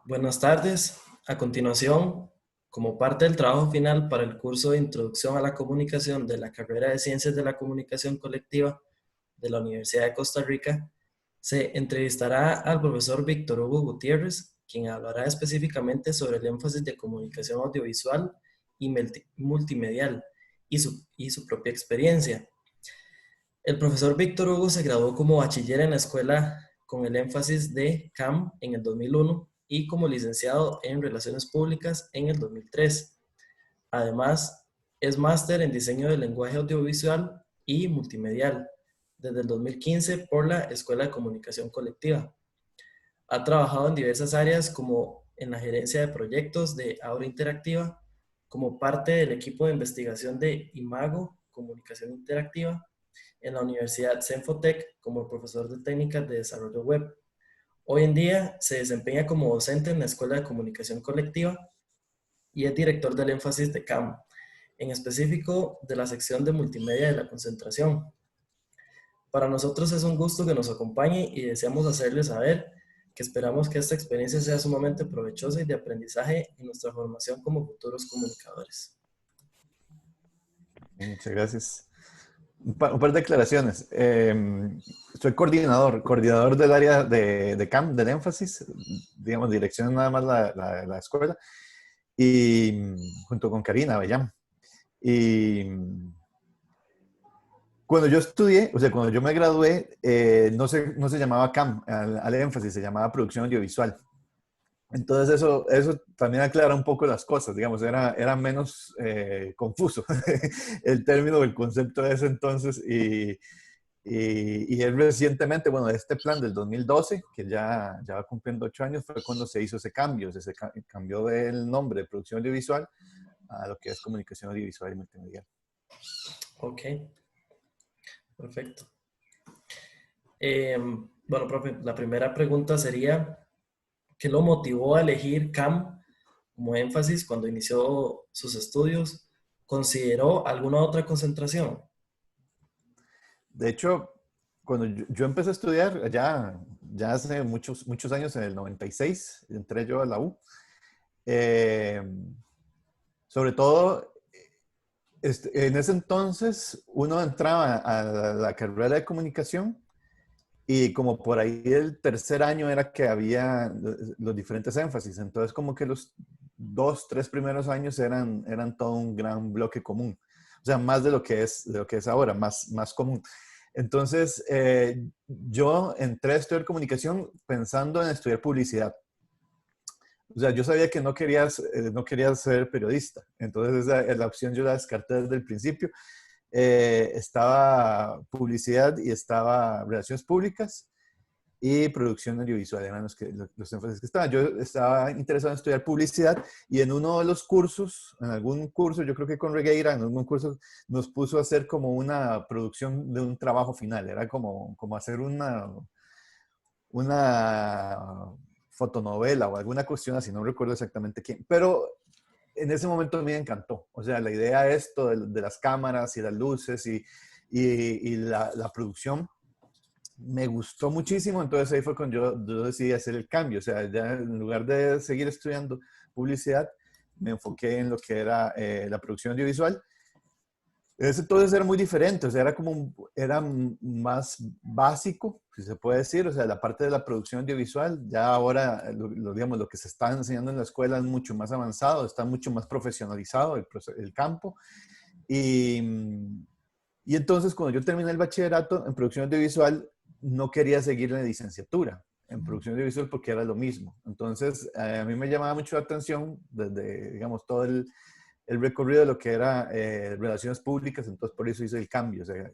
Buenas tardes. A continuación, como parte del trabajo final para el curso de Introducción a la Comunicación de la carrera de Ciencias de la Comunicación Colectiva de la Universidad de Costa Rica, se entrevistará al profesor Víctor Hugo Gutiérrez, quien hablará específicamente sobre el énfasis de comunicación audiovisual y multimedial y su propia experiencia. El profesor Víctor Hugo se graduó como bachiller en la escuela con el énfasis de CAM en el 2001 y como licenciado en Relaciones Públicas en el 2003. Además, es máster en diseño de lenguaje audiovisual y multimedial desde el 2015 por la Escuela de Comunicación Colectiva. Ha trabajado en diversas áreas como en la gerencia de proyectos de Aura Interactiva, como parte del equipo de investigación de Imago Comunicación Interactiva, en la Universidad Cenfotec como profesor de técnicas de desarrollo web. Hoy en día se desempeña como docente en la Escuela de Comunicación Colectiva y es director del énfasis de CAM, en específico de la sección de multimedia de la concentración. Para nosotros es un gusto que nos acompañe y deseamos hacerle saber que esperamos que esta experiencia sea sumamente provechosa y de aprendizaje en nuestra formación como futuros comunicadores. Muchas gracias. Un par de declaraciones. Soy coordinador del área de CAM, del énfasis, digamos, dirección nada más la escuela, y junto con Karina Avellán. Y cuando yo estudié, o sea, cuando yo me gradué, no se llamaba CAM al énfasis, se llamaba producción audiovisual. Entonces eso también aclara un poco las cosas, digamos, era menos confuso el término o el concepto de ese entonces y él recientemente, bueno, este plan del 2012, que ya va cumpliendo 8 años, fue cuando se hizo ese cambio, cambió del nombre de producción audiovisual a lo que es comunicación audiovisual y multimedia. Ok, perfecto. Bueno, profe, la primera pregunta sería, ¿qué lo motivó a elegir CAM como énfasis cuando inició sus estudios? ¿Consideró alguna otra concentración? De hecho, cuando yo empecé a estudiar, ya hace muchos años, en el 96, entré yo a la U. Eh, Sobre todo, en ese entonces uno entraba a la carrera de comunicación y como por ahí el tercer año era que había los diferentes énfasis. Entonces como que los 2, 3 primeros años eran todo un gran bloque común. O sea, más de lo que es ahora, más común. Entonces, yo entré a estudiar comunicación pensando en estudiar publicidad. O sea, yo sabía que no quería ser periodista. Entonces, la opción yo la descarté desde el principio. Estaba publicidad y estaba relaciones públicas y producción audiovisual. Eran los énfasis que estaban. Yo estaba interesado en estudiar publicidad y en uno de los cursos, en algún curso, yo creo que con Regueira, en algún curso nos puso a hacer como una producción de un trabajo final. Era como hacer una fotonovela o alguna cuestión así, no recuerdo exactamente quién, pero en ese momento me encantó. O sea, la idea esto de las cámaras y las luces y la producción me gustó muchísimo, entonces ahí fue cuando yo decidí hacer el cambio. O sea, ya en lugar de seguir estudiando publicidad, me enfoqué en lo que era la producción audiovisual. Ese entonces era muy diferente, o sea, era más básico, si se puede decir, o sea, la parte de la producción audiovisual, ya ahora, digamos, lo que se está enseñando en la escuela es mucho más avanzado, está mucho más profesionalizado el campo. Y, y entonces, cuando yo terminé el bachillerato en producción audiovisual, no quería seguir en la licenciatura en producción audiovisual porque era lo mismo. Entonces, a mí me llamaba mucho la atención desde, digamos, todo el recorrido de lo que era relaciones públicas, entonces por eso hice el cambio. O sea,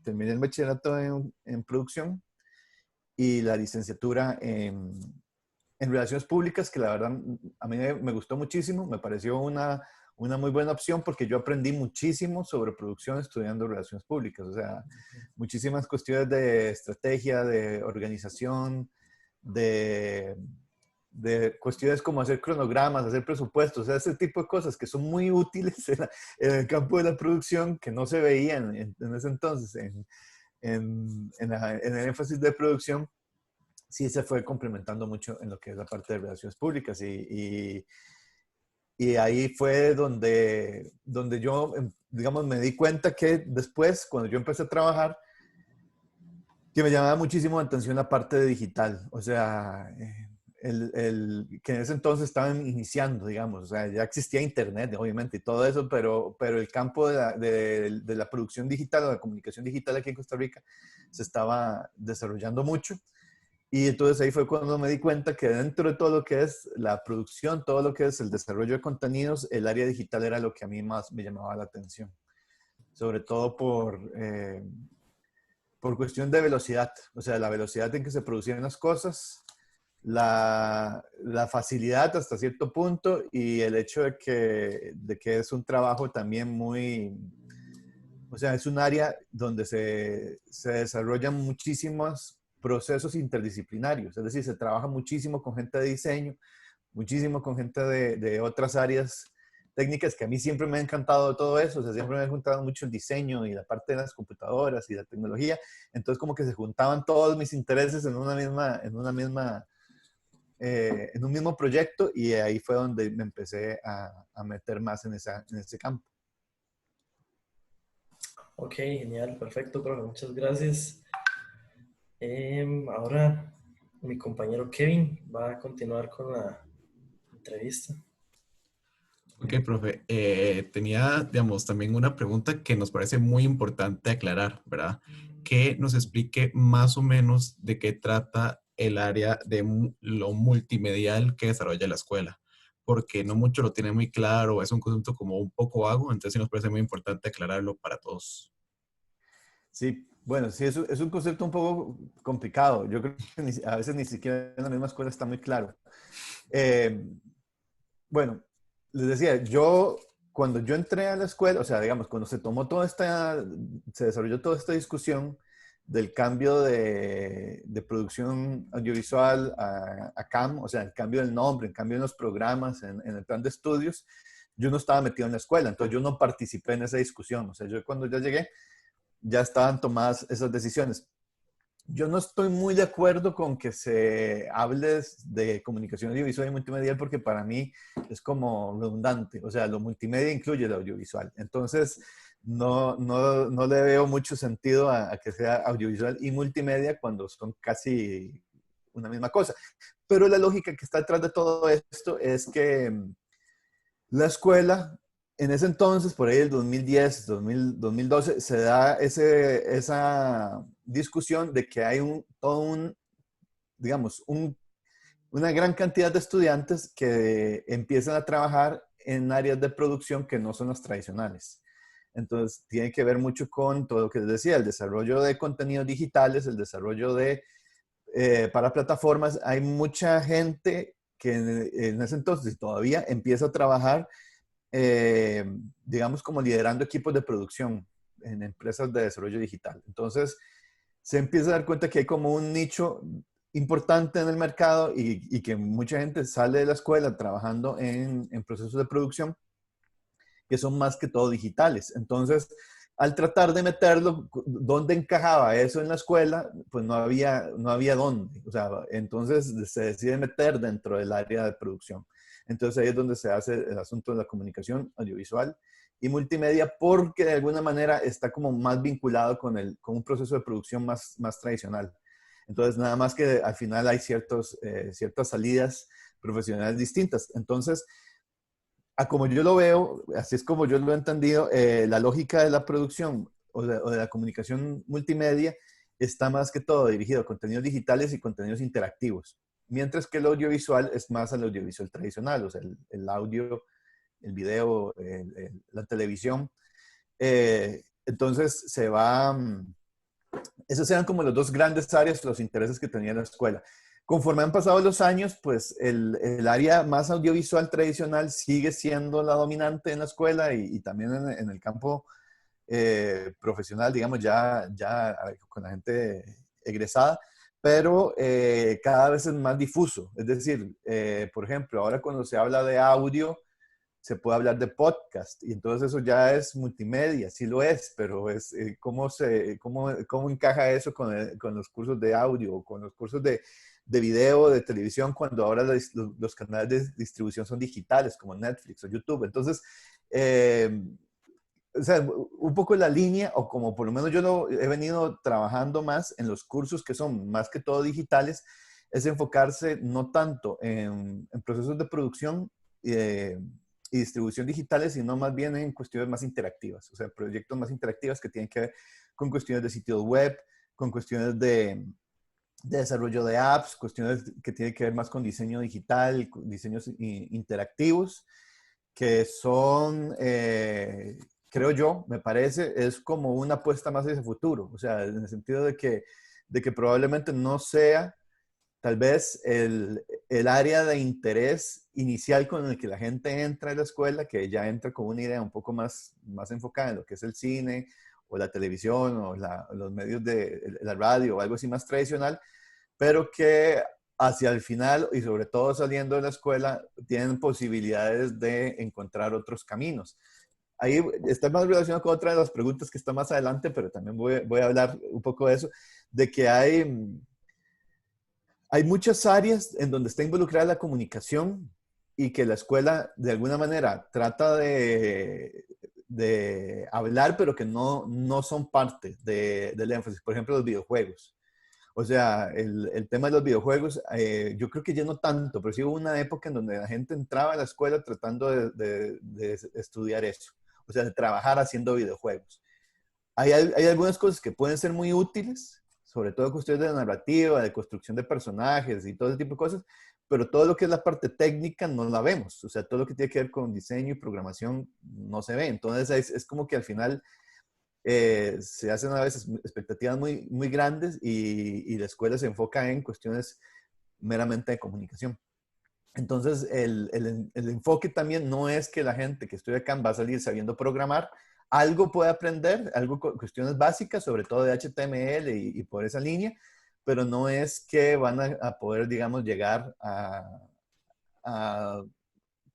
terminé el bachillerato en producción y la licenciatura en relaciones públicas, que la verdad a mí me gustó muchísimo, me pareció una muy buena opción porque yo aprendí muchísimo sobre producción estudiando relaciones públicas. O sea, muchísimas cuestiones de estrategia, de organización, de cuestiones como hacer cronogramas, hacer presupuestos, o sea, ese tipo de cosas que son muy útiles en el campo de la producción que no se veían en ese entonces en el énfasis de producción. sí se fue complementando mucho en lo que es la parte de relaciones públicas y ahí fue donde yo, digamos, me di cuenta que después, cuando yo empecé a trabajar, que me llamaba muchísimo la atención la parte de digital, o sea, que en ese entonces estaban iniciando, digamos, o sea, ya existía internet, obviamente, y todo eso, pero el campo de la producción digital o la comunicación digital aquí en Costa Rica se estaba desarrollando mucho. Y entonces ahí fue cuando me di cuenta que dentro de todo lo que es la producción, todo lo que es el desarrollo de contenidos, el área digital era lo que a mí más me llamaba la atención, sobre todo por cuestión de velocidad, o sea, la velocidad en que se producían las cosas, la facilidad hasta cierto punto y el hecho de que es un trabajo también muy, o sea, es un área donde se desarrollan muchísimos procesos interdisciplinarios, es decir, se trabaja muchísimo con gente de diseño, muchísimo con gente de otras áreas técnicas que a mí siempre me ha encantado todo eso, o sea, siempre me ha encantado mucho el diseño y la parte de las computadoras y la tecnología, entonces como que se juntaban todos mis intereses en un mismo proyecto y ahí fue donde me empecé a meter más en ese campo. Ok, genial, perfecto, profe, muchas gracias. Ahora mi compañero Kevin va a continuar con la entrevista. Ok, profe. Tenía, digamos, también una pregunta que nos parece muy importante aclarar, ¿verdad? Que nos explique más o menos de qué trata el área de lo multimedial que desarrolla la escuela, porque no mucho lo tiene muy claro, es un concepto como un poco vago, entonces sí nos parece muy importante aclararlo para todos. Sí, bueno, sí, es un concepto un poco complicado. Yo creo que a veces ni siquiera en la misma escuela está muy claro. Eh, bueno, les decía, cuando yo entré a la escuela, o sea, digamos, cuando se desarrolló toda esta discusión del cambio de producción audiovisual a CAM, o sea, el cambio del nombre, el cambio en los programas, en el plan de estudios, yo no estaba metido en la escuela, entonces yo no participé en esa discusión. O sea, yo cuando ya llegué, ya estaban tomadas esas decisiones. Yo no estoy muy de acuerdo con que se hable de comunicación audiovisual y multimedia porque para mí es como redundante. O sea, lo multimedia incluye el audiovisual. Entonces, no le veo mucho sentido a que sea audiovisual y multimedia cuando son casi una misma cosa. Pero la lógica que está detrás de todo esto es que la escuela, en ese entonces, por ahí el 2010, 2012, se da esa discusión de que hay digamos, una gran cantidad de estudiantes que empiezan a trabajar en áreas de producción que no son las tradicionales. Entonces, tiene que ver mucho con todo lo que les decía, el desarrollo de contenidos digitales, el desarrollo para plataformas. Hay mucha gente que en ese entonces todavía empieza a trabajar eh, digamos, como liderando equipos de producción en empresas de desarrollo digital. Entonces, se empieza a dar cuenta que hay como un nicho importante en el mercado y que mucha gente sale de la escuela trabajando en procesos de producción que son más que todo digitales. Entonces, al tratar de meterlo, ¿dónde encajaba eso en la escuela? Pues no había dónde. O sea, entonces se decide meter dentro del área de producción. Entonces ahí es donde se hace el asunto de la comunicación audiovisual y multimedia porque de alguna manera está como más vinculado con un proceso de producción más tradicional. Entonces, nada más que al final hay ciertas salidas profesionales distintas. Entonces, como yo lo veo, así es como yo lo he entendido, la lógica de la producción o de la comunicación multimedia está más que todo dirigido a contenidos digitales y contenidos interactivos, mientras que el audiovisual es más al audiovisual tradicional, o sea, el audio, el video, la televisión. Entonces, esos eran como los dos grandes áreas, los intereses que tenía la escuela. Conforme han pasado los años, pues el área más audiovisual tradicional sigue siendo la dominante en la escuela y también en el campo profesional, digamos, ya con la gente egresada, pero cada vez es más difuso. Es decir, por ejemplo, ahora cuando se habla de audio, se puede hablar de podcast, y entonces eso ya es multimedia, sí lo es, pero es cómo encaja eso con los cursos de audio, con los cursos de video, de televisión, cuando ahora los canales de distribución son digitales, como Netflix o YouTube. Entonces, o sea, un poco la línea, o como por lo menos yo lo he venido trabajando más en los cursos que son más que todo digitales, es enfocarse no tanto en procesos de producción y distribución digitales, sino más bien en cuestiones más interactivas, o sea, proyectos más interactivas que tienen que ver con cuestiones de sitios web, con cuestiones de desarrollo de apps, cuestiones que tienen que ver más con diseño digital, diseños interactivos, que son, creo yo, me parece, es como una apuesta más hacia el futuro, o sea, en el sentido de que probablemente no sea tal vez el área de interés inicial con el que la gente entra a la escuela, que ya entra con una idea un poco más enfocada en lo que es el cine o la televisión o los medios de la radio o algo así más tradicional, pero que hacia el final y sobre todo saliendo de la escuela tienen posibilidades de encontrar otros caminos. Ahí está más relacionado con otra de las preguntas que está más adelante, pero también voy a hablar un poco de eso, de que hay muchas áreas en donde está involucrada la comunicación y que la escuela de alguna manera trata de hablar, pero que no son parte del énfasis. Por ejemplo, los videojuegos. O sea, el tema de los videojuegos, yo creo que ya no tanto, pero sí hubo una época en donde la gente entraba a la escuela tratando de estudiar eso. O sea, de trabajar haciendo videojuegos. Hay algunas cosas que pueden ser muy útiles, sobre todo cuestiones de narrativa, de construcción de personajes y todo ese tipo de cosas, pero todo lo que es la parte técnica no la vemos. O sea, todo lo que tiene que ver con diseño y programación no se ve. Entonces es como que al final se hacen a veces expectativas muy grandes y la escuela se enfoca en cuestiones meramente de comunicación. Entonces, el enfoque también no es que la gente que estudia acá va a salir sabiendo programar, algo puede aprender, algo, cuestiones básicas, sobre todo de HTML y por esa línea, pero no es que van a poder, digamos, llegar a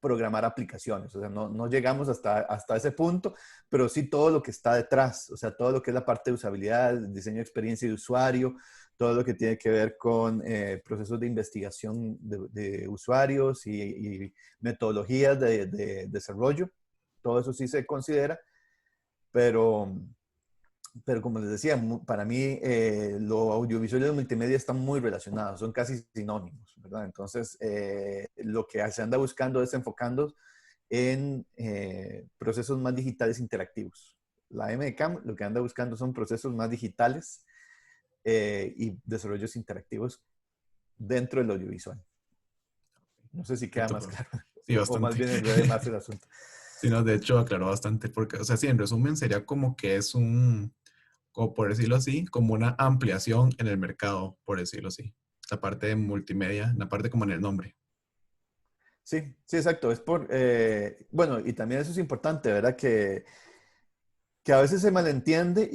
programar aplicaciones. O sea, no llegamos hasta ese punto, pero sí todo lo que está detrás, o sea, todo lo que es la parte de usabilidad, diseño de experiencia de usuario, todo lo que tiene que ver con procesos de investigación de usuarios y metodologías de desarrollo. Todo eso sí se considera, pero, pero como les decía, para mí lo audiovisual y lo multimedia están muy relacionados, son casi sinónimos, ¿verdad? Entonces, lo que se anda buscando es enfocando en procesos más digitales interactivos. La MCAM lo que anda buscando son procesos más digitales y desarrollos interactivos dentro del audiovisual. No sé si queda más claro. Sí, O más bastante. bien enredé más el asunto. Sí, no, de hecho aclaró bastante, porque, o sea, sí, en resumen sería como que es como por decirlo así, como una ampliación en el mercado, por decirlo así. La parte de multimedia, la parte como en el nombre. Sí, sí, exacto. Es bueno, y también eso es importante, ¿verdad? Que a veces se malentiende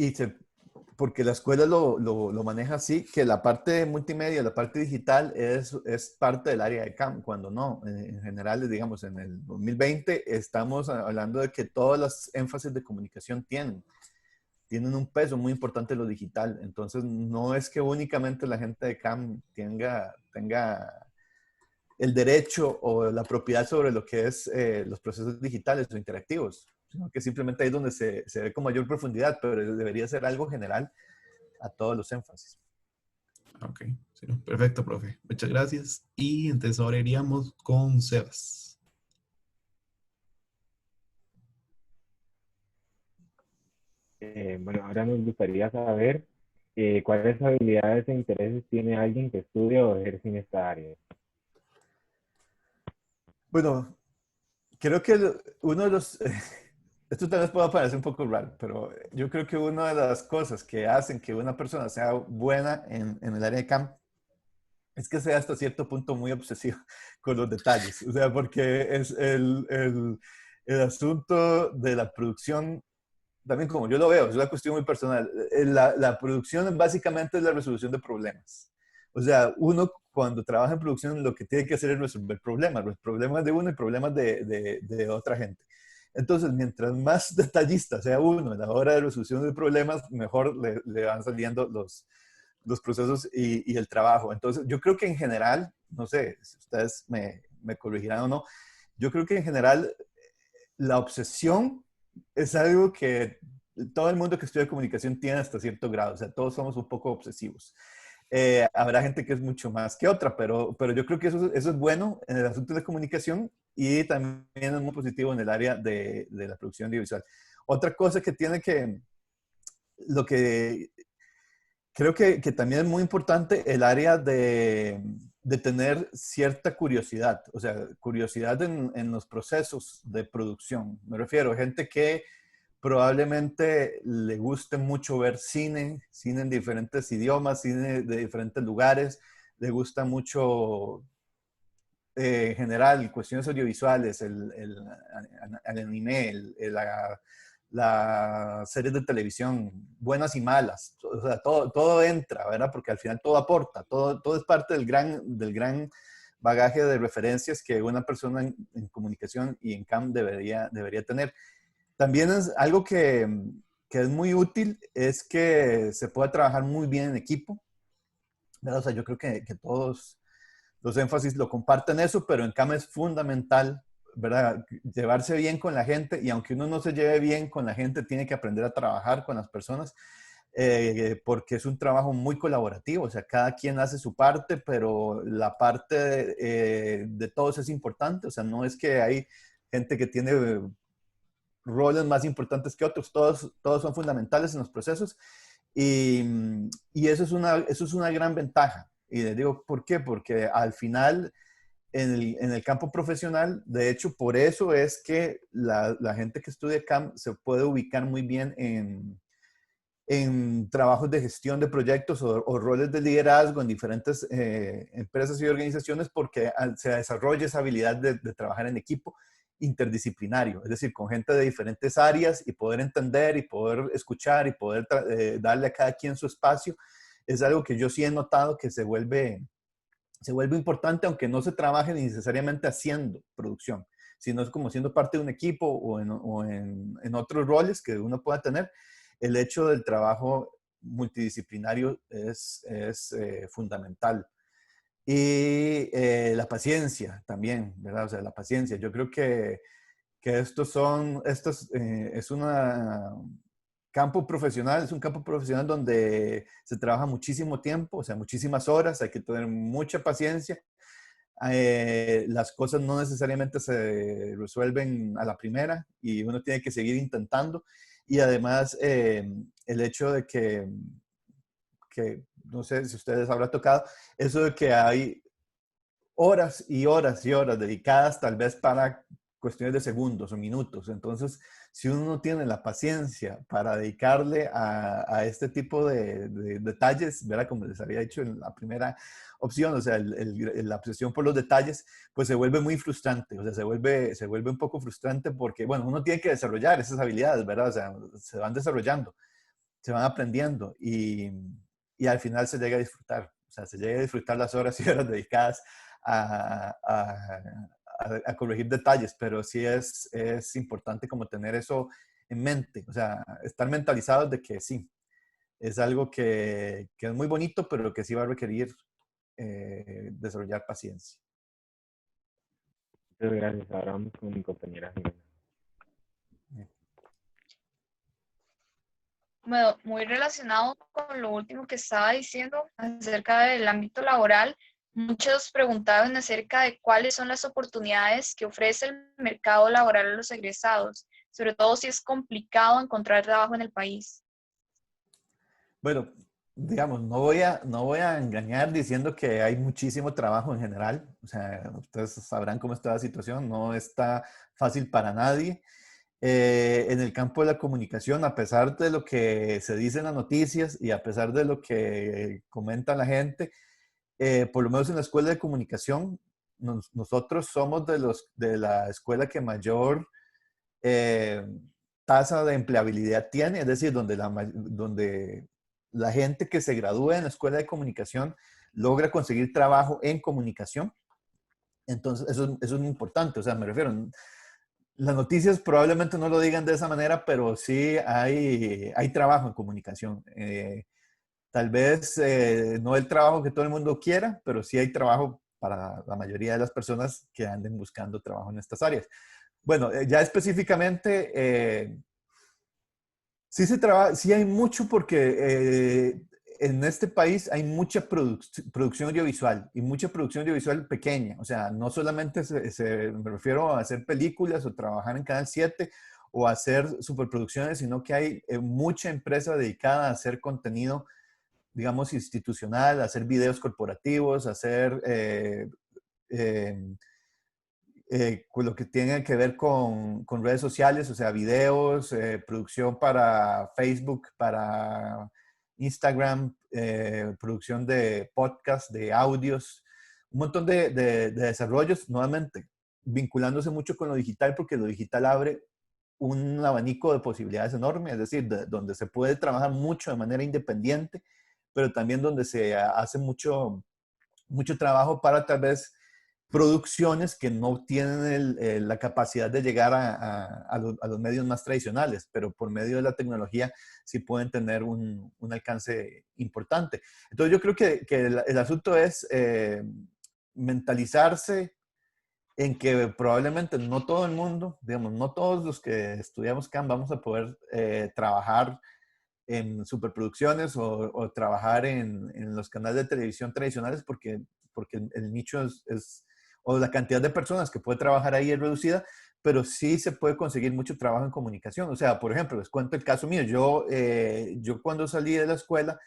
porque la escuela lo maneja así, que la parte de multimedia, la parte digital es parte del área de CAM, cuando no. En general, digamos, en el 2020 estamos hablando de que todas las énfasis de comunicación tienen un peso muy importante en lo digital. Entonces, no es que únicamente la gente de CAM tenga el derecho o la propiedad sobre lo que es los procesos digitales o interactivos, sino que simplemente ahí es donde se ve con mayor profundidad, pero debería ser algo general a todos los énfasis. Ok, sí, no, perfecto, profe. Muchas gracias. Y entonces ahora iríamos con Sebas. Bueno, ahora nos gustaría saber cuáles habilidades e intereses tiene alguien que estudia o ejerce en esta área. Bueno, creo que uno de los, esto tal vez pueda parecer un poco raro, pero yo creo que una de las cosas que hacen que una persona sea buena en el área de campo es que sea hasta cierto punto muy obsesivo con los detalles. O sea, porque es el asunto de la producción, también como yo lo veo, es una cuestión muy personal. La producción básicamente es la resolución de problemas. O sea, uno cuando trabaja en producción lo que tiene que hacer es resolver problemas, los problemas de uno y problemas de otra gente. Entonces, mientras más detallista sea uno en la hora de resolución de problemas, mejor le van saliendo los procesos y el trabajo. Entonces, yo creo que en general, no sé si ustedes me corregirán o no, yo creo que en general la obsesión es algo que todo el mundo que estudia comunicación tiene hasta cierto grado. O sea, todos somos un poco obsesivos. Habrá gente que es mucho más que otra, pero yo creo que eso es bueno en el asunto de comunicación y también es muy positivo en el área de la producción audiovisual. Otra cosa que tiene que, lo que creo que también es muy importante, el área de tener cierta curiosidad, o sea, curiosidad en los procesos de producción. Me refiero a gente que probablemente le guste mucho ver cine en diferentes idiomas, cine de diferentes lugares, le gusta mucho en general cuestiones audiovisuales, el anime, la series de televisión, buenas y malas, o sea, todo entra, ¿verdad? Porque al final todo aporta, todo es parte del gran bagaje de referencias que una persona en comunicación y en CAM debería tener. También es algo que es muy útil, es que se pueda trabajar muy bien en equipo, ¿verdad? O sea, yo creo que todos los énfasis lo comparten eso, pero en CAM es fundamental, ¿verdad? Llevarse bien con la gente y aunque uno no se lleve bien con la gente, tiene que aprender a trabajar con las personas porque es un trabajo muy colaborativo, o sea, cada quien hace su parte, pero la parte de todos es importante, o sea, no es que hay gente que tiene roles más importantes que otros, todos son fundamentales en los procesos y, y eso es una gran ventaja. Y les digo, ¿por qué? Porque al final, en el campo profesional, de hecho, por eso es que la gente que estudia CAM se puede ubicar muy bien en trabajos de gestión de proyectos o roles de liderazgo en diferentes empresas y organizaciones porque se desarrolla esa habilidad de trabajar en equipo interdisciplinario, es decir, con gente de diferentes áreas y poder entender y poder escuchar y poder darle a cada quien su espacio, es algo que yo sí he notado que se vuelve importante, aunque no se trabaje necesariamente haciendo producción, sino es como siendo parte de un equipo o en otros roles que uno pueda tener. El hecho del trabajo multidisciplinario es fundamental. Y la paciencia también, ¿verdad? O sea, la paciencia. Yo creo que es una campo profesional, es un campo profesional donde se trabaja muchísimo tiempo, o sea, muchísimas horas, hay que tener mucha paciencia. Las cosas no necesariamente se resuelven a la primera y uno tiene que seguir intentando. Y además, el hecho de que, no sé si ustedes habrán tocado, eso de que hay horas y horas y horas dedicadas tal vez para cuestiones de segundos o minutos. Entonces, si uno no tiene la paciencia para dedicarle a este tipo de detalles, ¿verdad? Como les había dicho en la primera opción, o sea, la obsesión por los detalles, pues se vuelve muy frustrante, o sea, se vuelve un poco frustrante porque, bueno, uno tiene que desarrollar esas habilidades, ¿verdad? O sea, se van desarrollando, se van aprendiendo y al final se llega a disfrutar, o sea, se llega a disfrutar las horas y horas dedicadas a, a corregir detalles, pero sí es importante como tener eso en mente, o sea, estar mentalizados de que sí, es algo que es muy bonito, pero que sí va a requerir desarrollar paciencia. Muchas gracias. Ahora vamos con mi compañera Jimena. Bueno, muy relacionado con lo último que estaba diciendo acerca del ámbito laboral, muchos preguntaban acerca de cuáles son las oportunidades que ofrece el mercado laboral a los egresados, sobre todo si es complicado encontrar trabajo en el país. Bueno, digamos, no voy a engañar diciendo que hay muchísimo trabajo en general. O sea, ustedes sabrán cómo está la situación, no está fácil para nadie. En el campo de la comunicación, a pesar de lo que se dice en las noticias y a pesar de lo que comenta la gente, por lo menos en la escuela de comunicación, nosotros somos de la escuela que mayor eh, tasa de empleabilidad tiene, es decir, donde la gente que se gradúa en la escuela de comunicación logra conseguir trabajo en comunicación. Entonces, eso es muy importante. O sea, me refiero, las noticias probablemente no lo digan de esa manera, pero sí hay trabajo en comunicación. Tal vez no el trabajo que todo el mundo quiera, pero sí hay trabajo para la mayoría de las personas que anden buscando trabajo en estas áreas. Bueno, ya específicamente, sí hay mucho porque en este país hay mucha producción audiovisual y mucha producción audiovisual pequeña. O sea, no solamente me refiero a hacer películas o trabajar en Canal 7 o hacer superproducciones, sino que hay mucha empresa dedicada a hacer contenido, digamos, institucional, a hacer videos corporativos, a hacer eh, con lo que tiene que ver con redes sociales, o sea, videos, producción para Facebook, para Instagram, producción de podcast, de audios, un montón de desarrollos, nuevamente, vinculándose mucho con lo digital, porque lo digital abre un abanico de posibilidades enorme, es decir, donde se puede trabajar mucho de manera independiente, pero también donde se hace mucho trabajo para tal vez producciones que no tienen la capacidad de llegar a los medios más tradicionales, pero por medio de la tecnología sí pueden tener un alcance importante. Entonces yo creo que el asunto es mentalizarse en que probablemente no todo el mundo, digamos, no todos los que estudiamos CAM vamos a poder trabajar en superproducciones o trabajar en los canales de televisión tradicionales porque el nicho o la cantidad de personas que puede trabajar ahí es reducida, pero sí se puede conseguir mucho trabajo en comunicación. O sea, por ejemplo, les cuento el caso mío. Yo cuando salí de la escuela,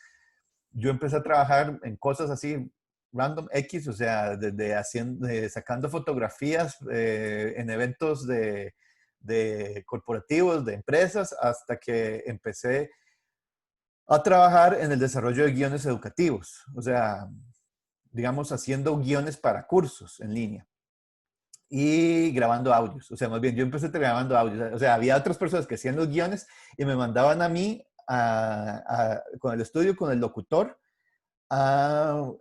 yo empecé a trabajar en cosas así random X, o sea, sacando fotografías en eventos de corporativos, de empresas, hasta que empecé a trabajar en el desarrollo de guiones educativos, o sea, digamos, haciendo guiones para cursos en línea y grabando audios. O sea, más bien, yo empecé grabando audios. O sea, había otras personas que hacían los guiones y me mandaban a mí con el estudio, con el locutor,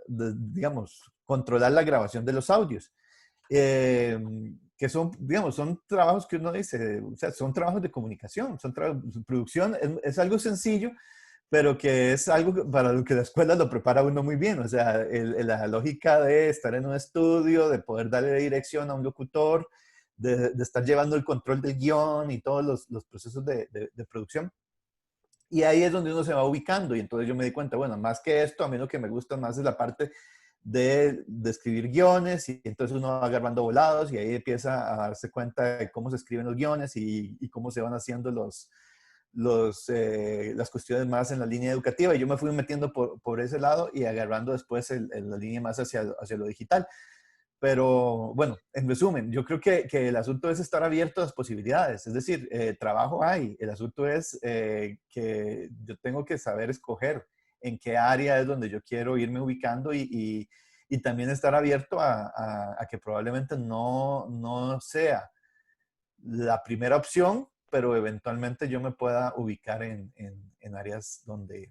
digamos, controlar la grabación de los audios. Que son, digamos, son trabajos que uno dice, o sea, son trabajos de comunicación, producción, es algo sencillo, pero que es algo para lo que la escuela lo prepara a uno muy bien. O sea, la lógica de estar en un estudio, de poder darle dirección a un locutor, de estar llevando el control del guión y todos los procesos de producción. Y ahí es donde uno se va ubicando. Y entonces yo me di cuenta, bueno, más que esto, a mí lo que me gusta más es la parte de escribir guiones. Y entonces uno va agarrando volados y ahí empieza a darse cuenta de cómo se escriben los guiones y cómo se van haciendo las cuestiones más en la línea educativa. Y yo me fui metiendo por ese lado y agarrando después la línea más hacia lo digital. Pero bueno, en resumen, yo creo que el asunto es estar abierto a las posibilidades. Es decir, trabajo hay. El asunto es que yo tengo que saber escoger en qué área es donde yo quiero irme ubicando y también estar abierto a que probablemente no sea la primera opción, pero eventualmente yo me pueda ubicar en áreas donde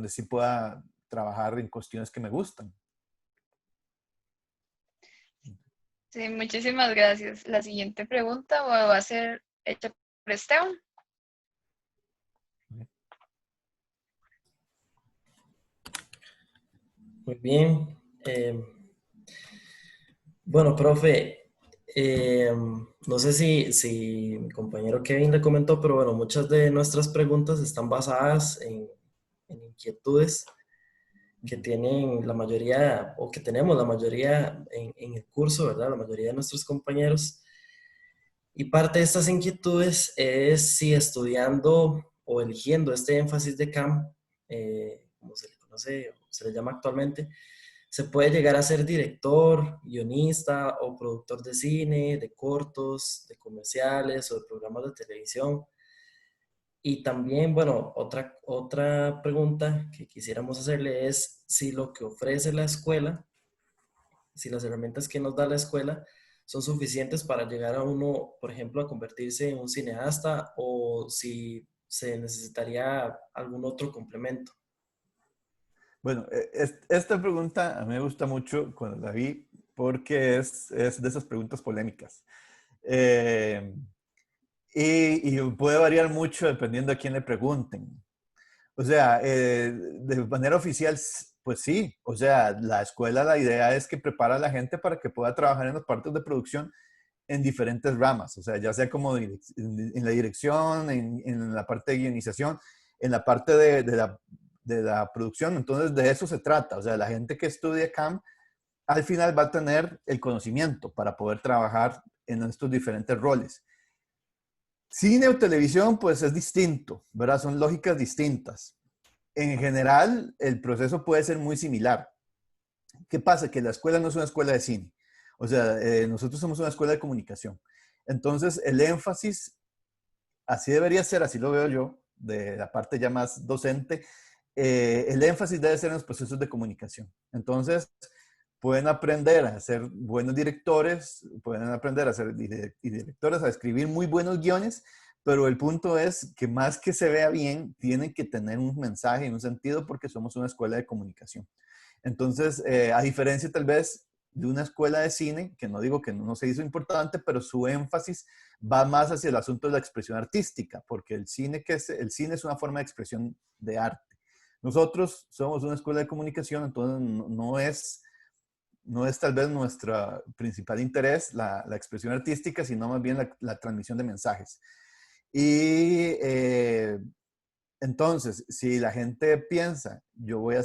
sí pueda trabajar en cuestiones que me gustan. Sí, muchísimas gracias. La siguiente pregunta va a ser hecha por Esteban. Muy bien. Bueno, profe, no sé si mi compañero Kevin le comentó, pero bueno, muchas de nuestras preguntas están basadas en inquietudes que tienen la mayoría, o que tenemos la mayoría en el curso, ¿verdad? La mayoría de nuestros compañeros. Y parte de estas inquietudes es si estudiando o eligiendo este énfasis de CAM, como se le conoce o se le llama actualmente, se puede llegar a ser director, guionista o productor de cine, de cortos, de comerciales o de programas de televisión. Y también, bueno, otra pregunta que quisiéramos hacerle es si lo que ofrece la escuela, si las herramientas que nos da la escuela son suficientes para llegar a uno, por ejemplo, a convertirse en un cineasta o si se necesitaría algún otro complemento. Bueno, esta pregunta a mí me gusta mucho cuando la vi porque es de esas preguntas polémicas. Eh, y puede variar mucho dependiendo a quién le pregunten. O sea, de manera oficial, pues sí. O sea, la escuela, la idea es que prepara a la gente para que pueda trabajar en las partes de producción en diferentes ramas. O sea, ya sea como en la dirección, en la parte de guionización, en la parte de la producción. Entonces, de eso se trata. O sea, la gente que estudia CAM al final va a tener el conocimiento para poder trabajar en estos diferentes roles. Cine o televisión, pues es distinto, ¿verdad? Son lógicas distintas. En general, el proceso puede ser muy similar. ¿Qué pasa? Que la escuela no es una escuela de cine. O sea, nosotros somos una escuela de comunicación. Entonces, el énfasis, así debería ser, así lo veo yo, de la parte ya más docente, el énfasis debe ser en los procesos de comunicación. Entonces, pueden aprender a ser buenos directores, pueden aprender a ser directores, a escribir muy buenos guiones, pero el punto es que más que se vea bien, tienen que tener un mensaje y un sentido porque somos una escuela de comunicación. Entonces, a diferencia tal vez de una escuela de cine, que no digo que no se hizo importante, pero su énfasis va más hacia el asunto de la expresión artística, porque el cine es una forma de expresión de arte. Nosotros somos una escuela de comunicación, entonces no es tal vez nuestro principal interés la expresión artística, sino más bien la transmisión de mensajes. Y entonces, si la gente piensa, yo voy a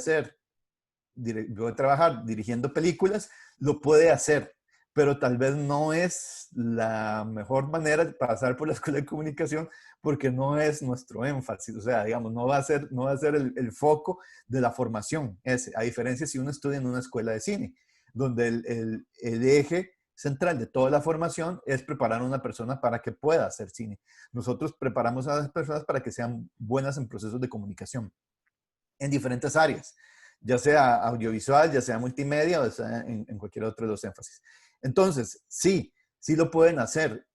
trabajar dirigiendo películas, lo puede hacer, pero tal vez no es la mejor manera de pasar por la escuela de comunicación porque no es nuestro énfasis, o sea, digamos, no va a ser el foco de la formación, ese, a diferencia si uno estudia en una escuela de cine, donde el eje central de toda la formación es preparar a una persona para que pueda hacer cine. Nosotros preparamos a las personas para que sean buenas en procesos de comunicación en diferentes áreas, ya sea audiovisual, ya sea multimedia o sea en cualquier otro de los énfasis. Entonces, sí, sí lo pueden hacer.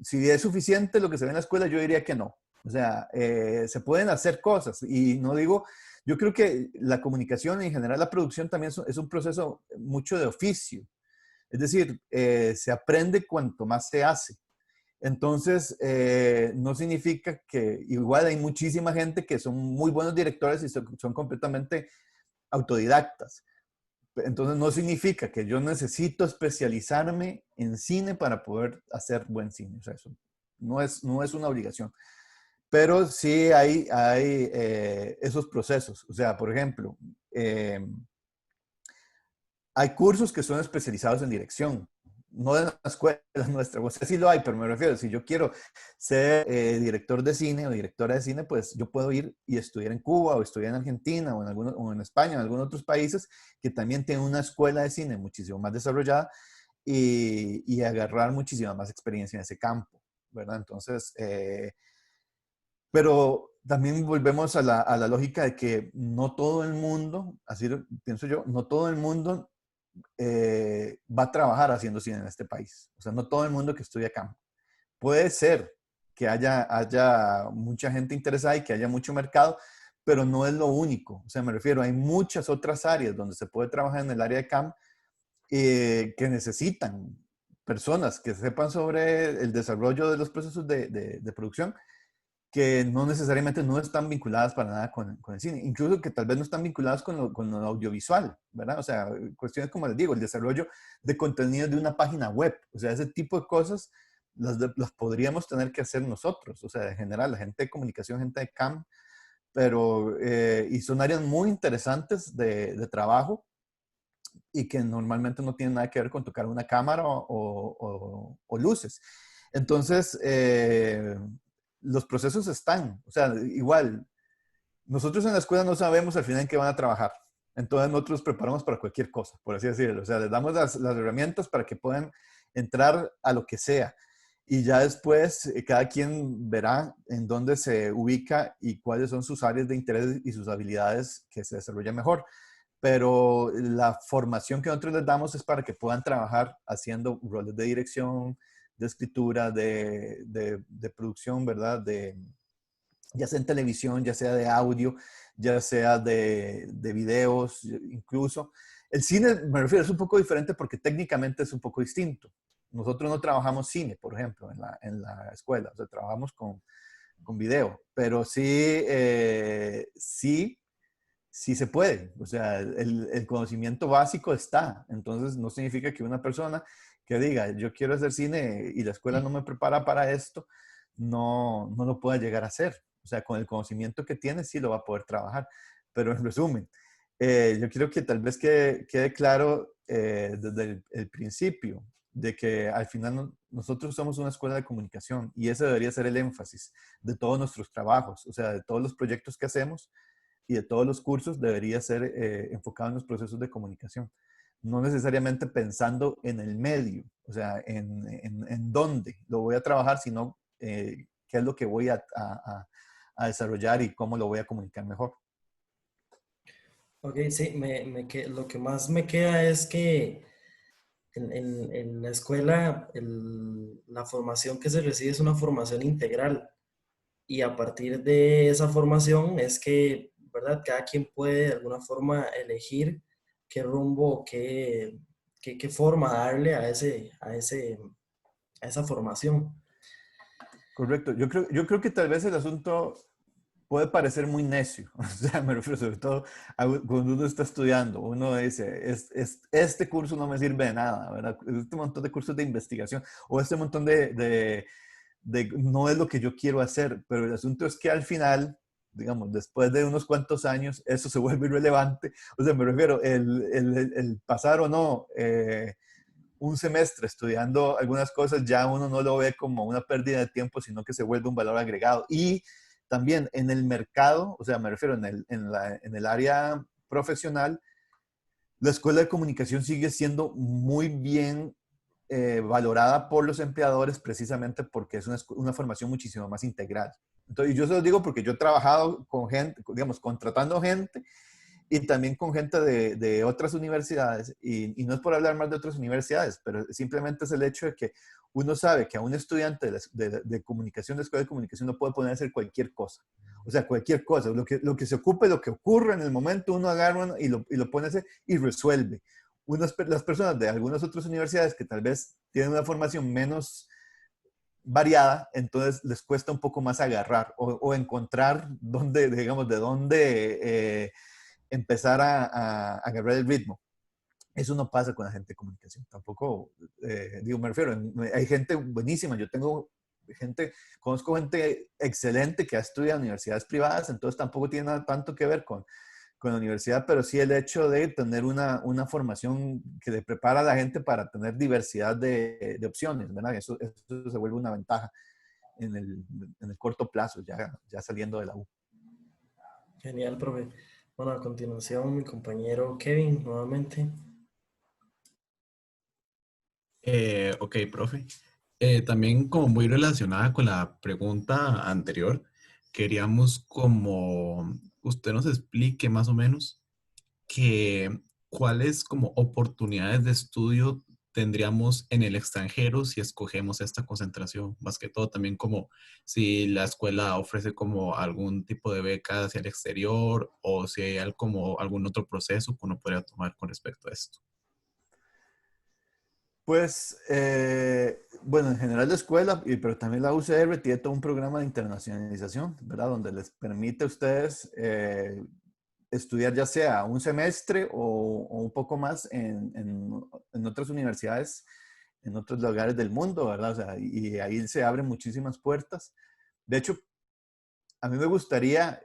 Si es suficiente lo que se ve en la escuela, yo diría que no. O sea, se pueden hacer cosas y no digo, yo creo que la comunicación en general, la producción también es un proceso mucho de oficio. Es decir, se aprende cuanto más se hace. Entonces, no significa que igual hay muchísima gente que son muy buenos directores y son completamente autodidactas. Entonces, no significa que yo necesito especializarme en cine para poder hacer buen cine. O sea, eso no es una obligación. Pero sí hay esos procesos. O sea, por ejemplo, hay cursos que son especializados en dirección, no en la escuela nuestra, o sea, sí lo hay, pero me refiero, si yo quiero ser director de cine o directora de cine, pues yo puedo ir y estudiar en Cuba o estudiar en Argentina o en España, en algunos otros países que también tienen una escuela de cine muchísimo más desarrollada y agarrar muchísima más experiencia en ese campo, ¿verdad? Entonces, pero también volvemos a la lógica de que no todo el mundo, así pienso yo, no todo el mundo va a trabajar haciendo cine en este país. O sea, no todo el mundo que estudia campo. Puede ser que haya mucha gente interesada y que haya mucho mercado, pero no es lo único. O sea, me refiero, hay muchas otras áreas donde se puede trabajar en el área de camp que necesitan personas que sepan sobre el desarrollo de los procesos de producción que no necesariamente no están vinculadas para nada con el cine, incluso que tal vez no están vinculadas con lo audiovisual, ¿verdad? O sea, cuestiones como les digo, el desarrollo de contenido de una página web, o sea, ese tipo de cosas las podríamos tener que hacer nosotros, o sea, en general, la gente de comunicación, gente de CAM, pero, y son áreas muy interesantes de trabajo y que normalmente no tienen nada que ver con tocar una cámara o luces. Entonces, los procesos están, o sea, igual, nosotros en la escuela no sabemos al final en qué van a trabajar. Entonces nosotros preparamos para cualquier cosa, por así decirlo. O sea, les damos las herramientas para que puedan entrar a lo que sea. Y ya después cada quien verá en dónde se ubica y cuáles son sus áreas de interés y sus habilidades que se desarrollan mejor. Pero la formación que nosotros les damos es para que puedan trabajar haciendo roles de dirección, de escritura, de producción, ¿verdad? ya sea en televisión, ya sea de audio, ya sea de videos, incluso. El cine, me refiero, es un poco diferente porque técnicamente es un poco distinto. Nosotros no trabajamos cine, por ejemplo, en la escuela, o sea, trabajamos con video, pero sí, sí, sí se puede. O sea, el conocimiento básico está. Entonces, no significa que una persona que diga, yo quiero hacer cine y la escuela no me prepara para esto, no lo pueda llegar a hacer. O sea, con el conocimiento que tiene, sí lo va a poder trabajar. Pero en resumen, yo quiero que tal vez quede claro desde el principio de que al final nosotros somos una escuela de comunicación y ese debería ser el énfasis de todos nuestros trabajos, o sea, de todos los proyectos que hacemos y de todos los cursos debería ser enfocado en los procesos de comunicación. No necesariamente pensando en el medio, o sea, en dónde lo voy a trabajar, sino qué es lo que voy a desarrollar y cómo lo voy a comunicar mejor. Ok, sí, lo que más me queda es que en la escuela la formación que se recibe es una formación integral y a partir de esa formación es que, ¿verdad? Cada quien puede de alguna forma elegir qué rumbo, qué forma darle a esa formación. Correcto. Yo creo que tal vez el asunto puede parecer muy necio. O sea, me refiero sobre todo a cuando uno está estudiando. Uno dice, este curso no me sirve de nada, ¿verdad? Este montón de cursos de investigación o este montón no es lo que yo quiero hacer. Pero el asunto es que al final, digamos, después de unos cuantos años, eso se vuelve irrelevante. O sea, me refiero, el pasar o no un semestre estudiando algunas cosas, ya uno no lo ve como una pérdida de tiempo, sino que se vuelve un valor agregado. Y también en el mercado, o sea, me refiero en el área profesional, la escuela de comunicación sigue siendo muy bien valorada por los empleadores precisamente porque es una formación muchísimo más integral. Entonces, yo se lo digo porque yo he trabajado con gente, digamos, contratando gente y también con gente de otras universidades, y no es por hablar más de otras universidades, pero simplemente es el hecho de que uno sabe que a un estudiante de comunicación, de escuela de comunicación, no puede poner a hacer cualquier cosa. O sea, cualquier cosa, lo que se ocupe, lo que ocurra en el momento, uno agarra y lo pone a hacer y resuelve. Las personas de algunas otras universidades que tal vez tienen una formación menos variada, entonces les cuesta un poco más agarrar o encontrar dónde, digamos, de dónde empezar a agarrar el ritmo. Eso no pasa con la gente de comunicación. Tampoco, digo, me refiero, hay gente buenísima. Yo conozco gente excelente que ha estudiado en universidades privadas, entonces tampoco tiene nada tanto que ver con la universidad, pero sí el hecho de tener una formación que le prepara a la gente para tener diversidad de opciones, ¿verdad? Eso se vuelve una ventaja en el corto plazo, ya saliendo de la U. Genial, profe. Bueno, a continuación, mi compañero Kevin, nuevamente. Ok, profe. También como muy relacionada con la pregunta anterior, queríamos como usted nos explique más o menos que cuáles como oportunidades de estudio tendríamos en el extranjero si escogemos esta concentración, más que todo también como si la escuela ofrece como algún tipo de beca hacia el exterior o si hay como algún otro proceso que uno podría tomar con respecto a esto. Pues, bueno, en general la escuela, pero también la UCR tiene todo un programa de internacionalización, ¿verdad? Donde les permite a ustedes estudiar ya sea un semestre o un poco más en otras universidades, en otros lugares del mundo, ¿verdad? O sea, y ahí se abren muchísimas puertas. De hecho, a mí me gustaría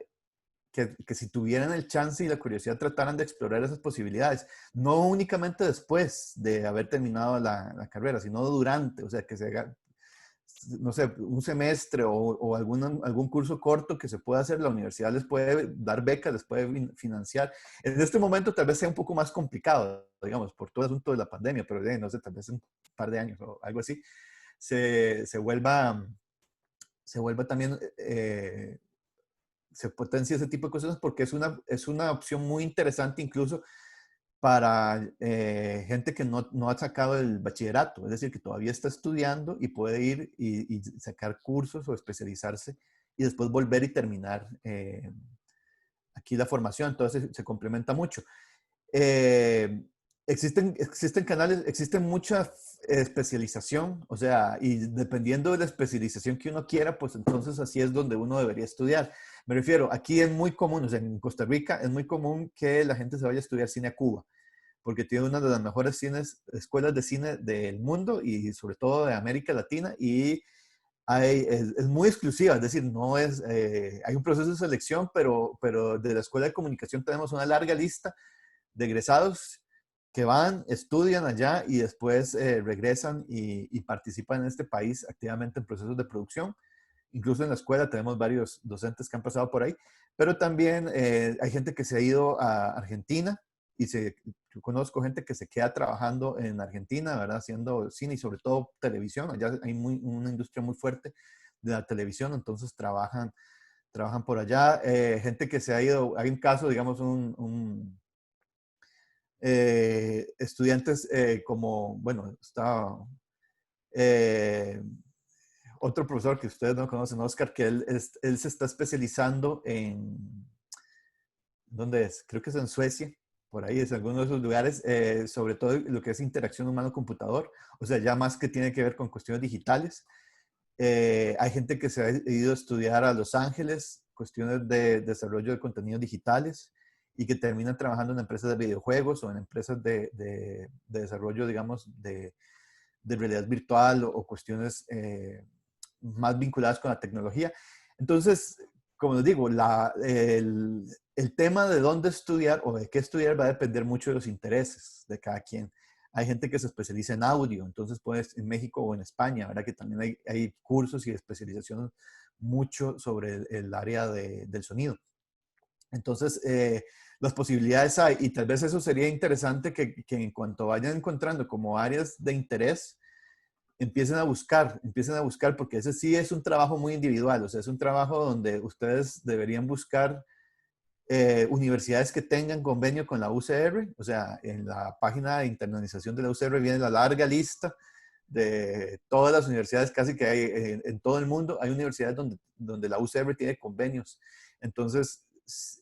que si tuvieran el chance y la curiosidad trataran de explorar esas posibilidades, no únicamente después de haber terminado la carrera, sino durante, o sea, que se haga, no sé, un semestre o algún curso corto que se pueda hacer, la universidad les puede dar becas, les puede financiar. En este momento tal vez sea un poco más complicado, digamos, por todo el asunto de la pandemia, pero no sé, tal vez en un par de años o algo así, se vuelva también se potencia ese tipo de cosas porque es una opción muy interesante incluso para gente que no ha sacado el bachillerato, es decir, que todavía está estudiando y puede ir y sacar cursos o especializarse y después volver y terminar aquí la formación. Entonces se complementa mucho. Existen canales, existe mucha especialización, o sea, y dependiendo de la especialización que uno quiera, pues entonces así es donde uno debería estudiar. Me refiero, aquí es muy común, o sea, en Costa Rica es muy común que la gente se vaya a estudiar cine a Cuba, porque tiene una de las mejores escuelas de cine del mundo y sobre todo de América Latina, y es muy exclusiva, es decir, no es, hay un proceso de selección, pero de la Escuela de Comunicación tenemos una larga lista de egresados que van, estudian allá y después regresan y participan en este país activamente en procesos de producción. Incluso en la escuela tenemos varios docentes que han pasado por ahí, pero también hay gente que se ha ido a Argentina y yo conozco gente que se queda trabajando en Argentina, ¿verdad? Haciendo cine y sobre todo televisión. Allá hay una industria muy fuerte de la televisión, entonces trabajan por allá. Gente que se ha ido, hay un caso, digamos, estudiantes como, bueno, está otro profesor que ustedes no conocen, Oscar, que él se está especializando ¿dónde es? Creo que es en Suecia, por ahí es alguno de esos lugares, sobre todo lo que es interacción humano-computador, o sea, ya más que tiene que ver con cuestiones digitales. Hay gente que se ha ido a estudiar a Los Ángeles, cuestiones de desarrollo de contenidos digitales y que terminan trabajando en empresas de videojuegos o en empresas de desarrollo, digamos, de realidad virtual o cuestiones más vinculadas con la tecnología. Entonces, como les digo, el tema de dónde estudiar o de qué estudiar va a depender mucho de los intereses de cada quien. Hay gente que se especializa en audio, entonces puedes en México o en España, ¿verdad? Que también hay cursos y especializaciones mucho sobre el área del sonido. Entonces, las posibilidades hay y tal vez eso sería interesante que en cuanto vayan encontrando como áreas de interés, empiecen a buscar, porque ese sí es un trabajo muy individual, o sea, es un trabajo donde ustedes deberían buscar universidades que tengan convenio con la UCR, o sea, en la página de internalización de la UCR viene la larga lista de todas las universidades casi que hay en todo el mundo. Hay universidades donde la UCR tiene convenios, entonces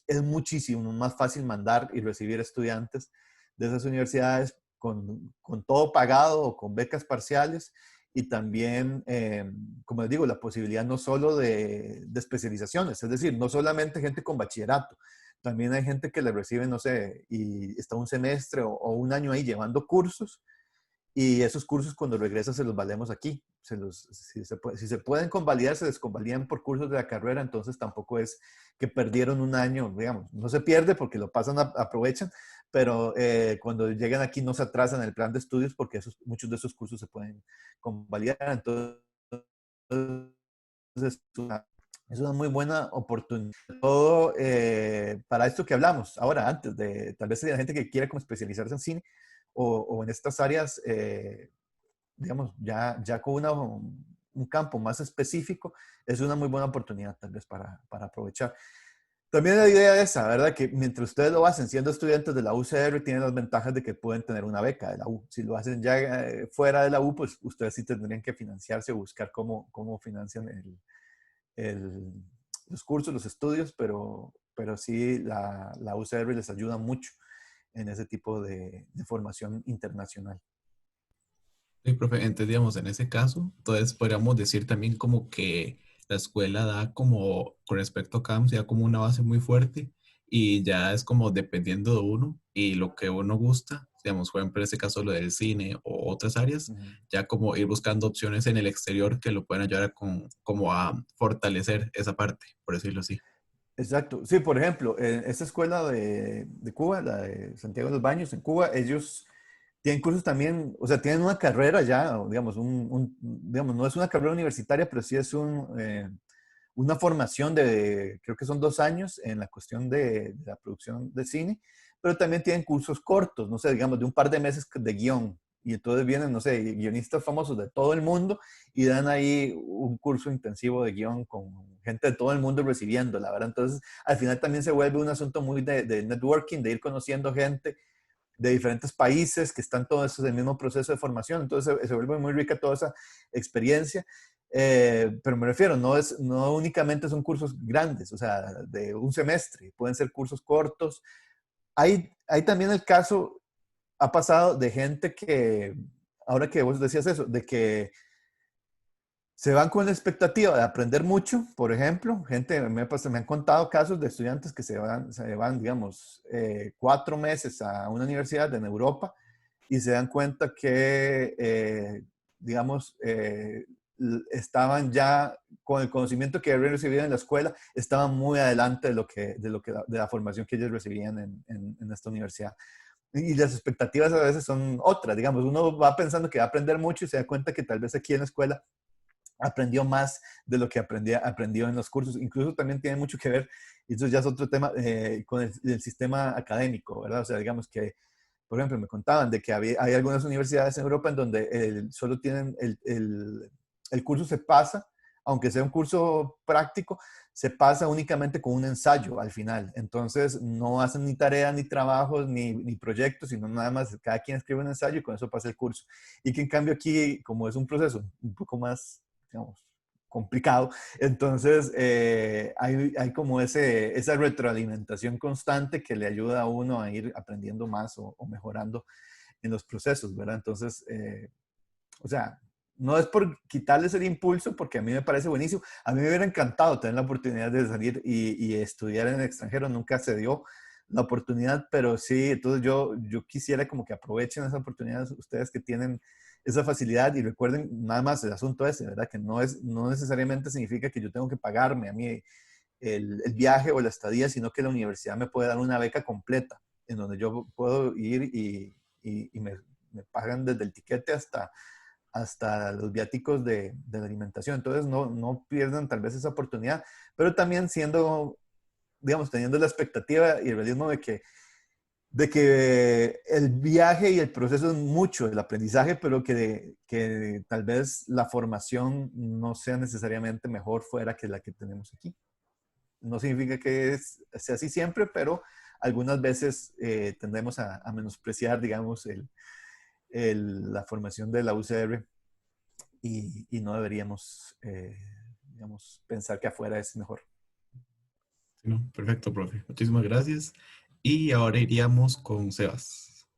es muchísimo más fácil mandar y recibir estudiantes de esas universidades con todo pagado o con becas parciales y también, como les digo, la posibilidad no solo de especializaciones, es decir, no solamente gente con bachillerato, también hay gente que le recibe, no sé, y está un semestre o un año ahí llevando cursos y esos cursos cuando regresan se los valemos aquí. Si se pueden convalidar, se les convalidan por cursos de la carrera, entonces tampoco es que perdieron un año, digamos, no se pierde porque lo pasan, aprovechan, pero cuando llegan aquí no se atrasan en el plan de estudios porque muchos de esos cursos se pueden convalidar. Entonces, es una muy buena oportunidad. Todo para esto que hablamos ahora, antes de tal vez la gente que quiera como especializarse en cine o en estas áreas, digamos, ya con un campo más específico, es una muy buena oportunidad tal vez para aprovechar. También la idea es esa, ¿verdad? Que mientras ustedes lo hacen siendo estudiantes de la UCR, tienen las ventajas de que pueden tener una beca de la U. Si lo hacen ya fuera de la U, pues ustedes sí tendrían que financiarse o buscar cómo financian los cursos, los estudios, pero sí la UCR les ayuda mucho en ese tipo de formación internacional. Sí, profe, entonces, digamos, en ese caso, entonces podríamos decir también como que la escuela da como, con respecto a CAMS, ya como una base muy fuerte y ya es como dependiendo de uno y lo que uno gusta, digamos, por ejemplo, en este caso lo del cine o otras áreas, ya como ir buscando opciones en el exterior que lo pueden ayudar como a fortalecer esa parte, por decirlo así. Exacto. Sí, por ejemplo, en esta escuela de Cuba, la de Santiago de los Baños, en Cuba, ellos tienen cursos también, o sea, tienen una carrera ya, o digamos, digamos, no es una carrera universitaria, pero sí es una formación creo que son 2 años en la cuestión de la producción de cine, pero también tienen cursos cortos, no sé, digamos, de un par de meses de guión. Y entonces vienen, no sé, guionistas famosos de todo el mundo y dan ahí un curso intensivo de guión con gente de todo el mundo recibiendo, la verdad. Entonces, al final también se vuelve un asunto muy de networking, de ir conociendo gente de diferentes países que están todos en el mismo proceso de formación. Entonces se vuelve muy rica toda esa experiencia. Pero me refiero, no únicamente son cursos grandes, o sea, de un semestre, pueden ser cursos cortos. Hay también el caso, ha pasado de gente que, ahora que vos decías eso, de que se van con la expectativa de aprender mucho, por ejemplo, me han contado casos de estudiantes que se van digamos, 4 meses a una universidad en Europa y se dan cuenta que, digamos, estaban ya con el conocimiento que habían recibido en la escuela, estaban muy adelante de la formación que ellos recibían en esta universidad. Y las expectativas a veces son otras, digamos, uno va pensando que va a aprender mucho y se da cuenta que tal vez aquí en la escuela aprendió más de lo que aprendió en los cursos. Incluso también tiene mucho que ver, y eso ya es otro tema, con el sistema académico, ¿verdad? O sea, digamos que, por ejemplo, me contaban de que hay algunas universidades en Europa en donde solo tienen el curso se pasa, aunque sea un curso práctico, se pasa únicamente con un ensayo al final. Entonces, no hacen ni tareas, ni trabajos, ni proyectos, sino nada más cada quien escribe un ensayo y con eso pasa el curso. Y que en cambio aquí, como es un proceso un poco más, digamos, complicado, entonces hay como esa retroalimentación constante que le ayuda a uno a ir aprendiendo más o mejorando en los procesos, ¿verdad? Entonces, o sea, no es por quitarles el impulso, porque a mí me parece buenísimo. A mí me hubiera encantado tener la oportunidad de salir y estudiar en el extranjero. Nunca se dio la oportunidad, pero sí, entonces yo quisiera como que aprovechen esa oportunidad ustedes que tienen esa facilidad y recuerden nada más el asunto ese, ¿verdad? Que no necesariamente significa que yo tengo que pagarme a mí el viaje o la estadía, sino que la universidad me puede dar una beca completa en donde yo puedo ir y me pagan desde el tiquete hasta los viáticos de la alimentación. Entonces, no pierdan tal vez esa oportunidad, pero también siendo, digamos, teniendo la expectativa y el realismo de que el viaje y el proceso es mucho, el aprendizaje, pero que tal vez la formación no sea necesariamente mejor fuera que la que tenemos aquí. No significa que sea así siempre, pero algunas veces tendemos a menospreciar, digamos, la formación de la UCR y no deberíamos, digamos, pensar que afuera es mejor. Sí, no, perfecto, profe. Muchísimas gracias. Y ahora iríamos con Sebas.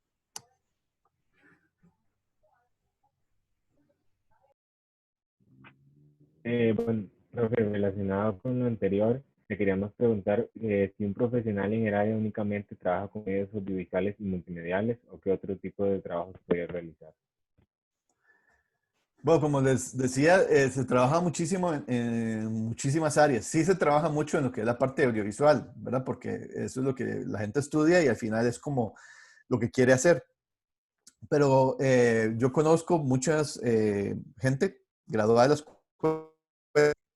Bueno, profe, relacionado con lo anterior, le queríamos preguntar si un profesional en el área únicamente trabaja con medios audiovisuales y multimediales o qué otro tipo de trabajo se puede realizar. Bueno, como les decía, se trabaja muchísimo en muchísimas áreas. Sí se trabaja mucho en lo que es la parte audiovisual, ¿verdad? Porque eso es lo que la gente estudia y al final es como lo que quiere hacer. Pero yo conozco muchas gente graduada de la escuela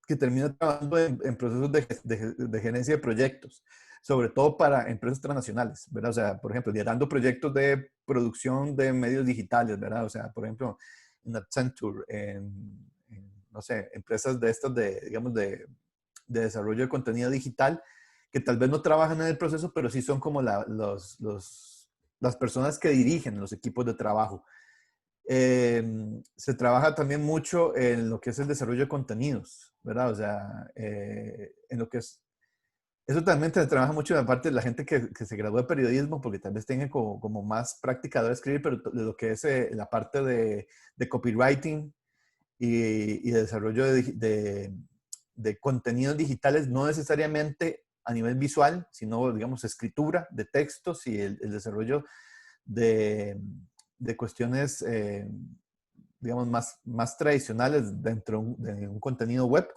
que termina trabajando en procesos de gerencia de proyectos, sobre todo para empresas transnacionales, ¿verdad? O sea, por ejemplo, liderando proyectos de producción de medios digitales, ¿verdad? O sea, por ejemplo, en Accenture, no sé, empresas de estas digamos, de desarrollo de contenido digital, que tal vez no trabajan en el proceso, pero sí son como las personas que dirigen los equipos de trabajo. Se trabaja también mucho en lo que es el desarrollo de contenidos, ¿verdad? O sea, en lo que es... Eso también se trabaja mucho en la parte de la gente que se gradúa de periodismo, porque tal vez tenga como más práctica de escribir, pero de lo que es la parte de copywriting y de desarrollo de contenidos digitales, no necesariamente a nivel visual, sino, digamos, escritura de textos y el desarrollo de cuestiones, digamos, más tradicionales dentro de un contenido web.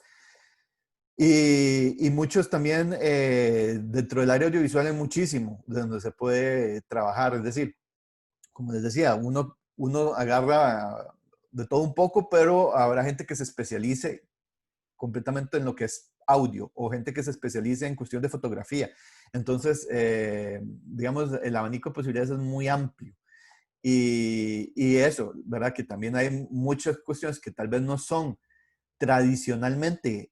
Y muchos también dentro del área audiovisual hay muchísimo de donde se puede trabajar. Es decir, como les decía, uno agarra de todo un poco, pero habrá gente que se especialice completamente en lo que es audio o gente que se especialice en cuestión de fotografía. Entonces, digamos, el abanico de posibilidades es muy amplio. Y eso, ¿verdad? Que también hay muchas cuestiones que tal vez no son tradicionalmente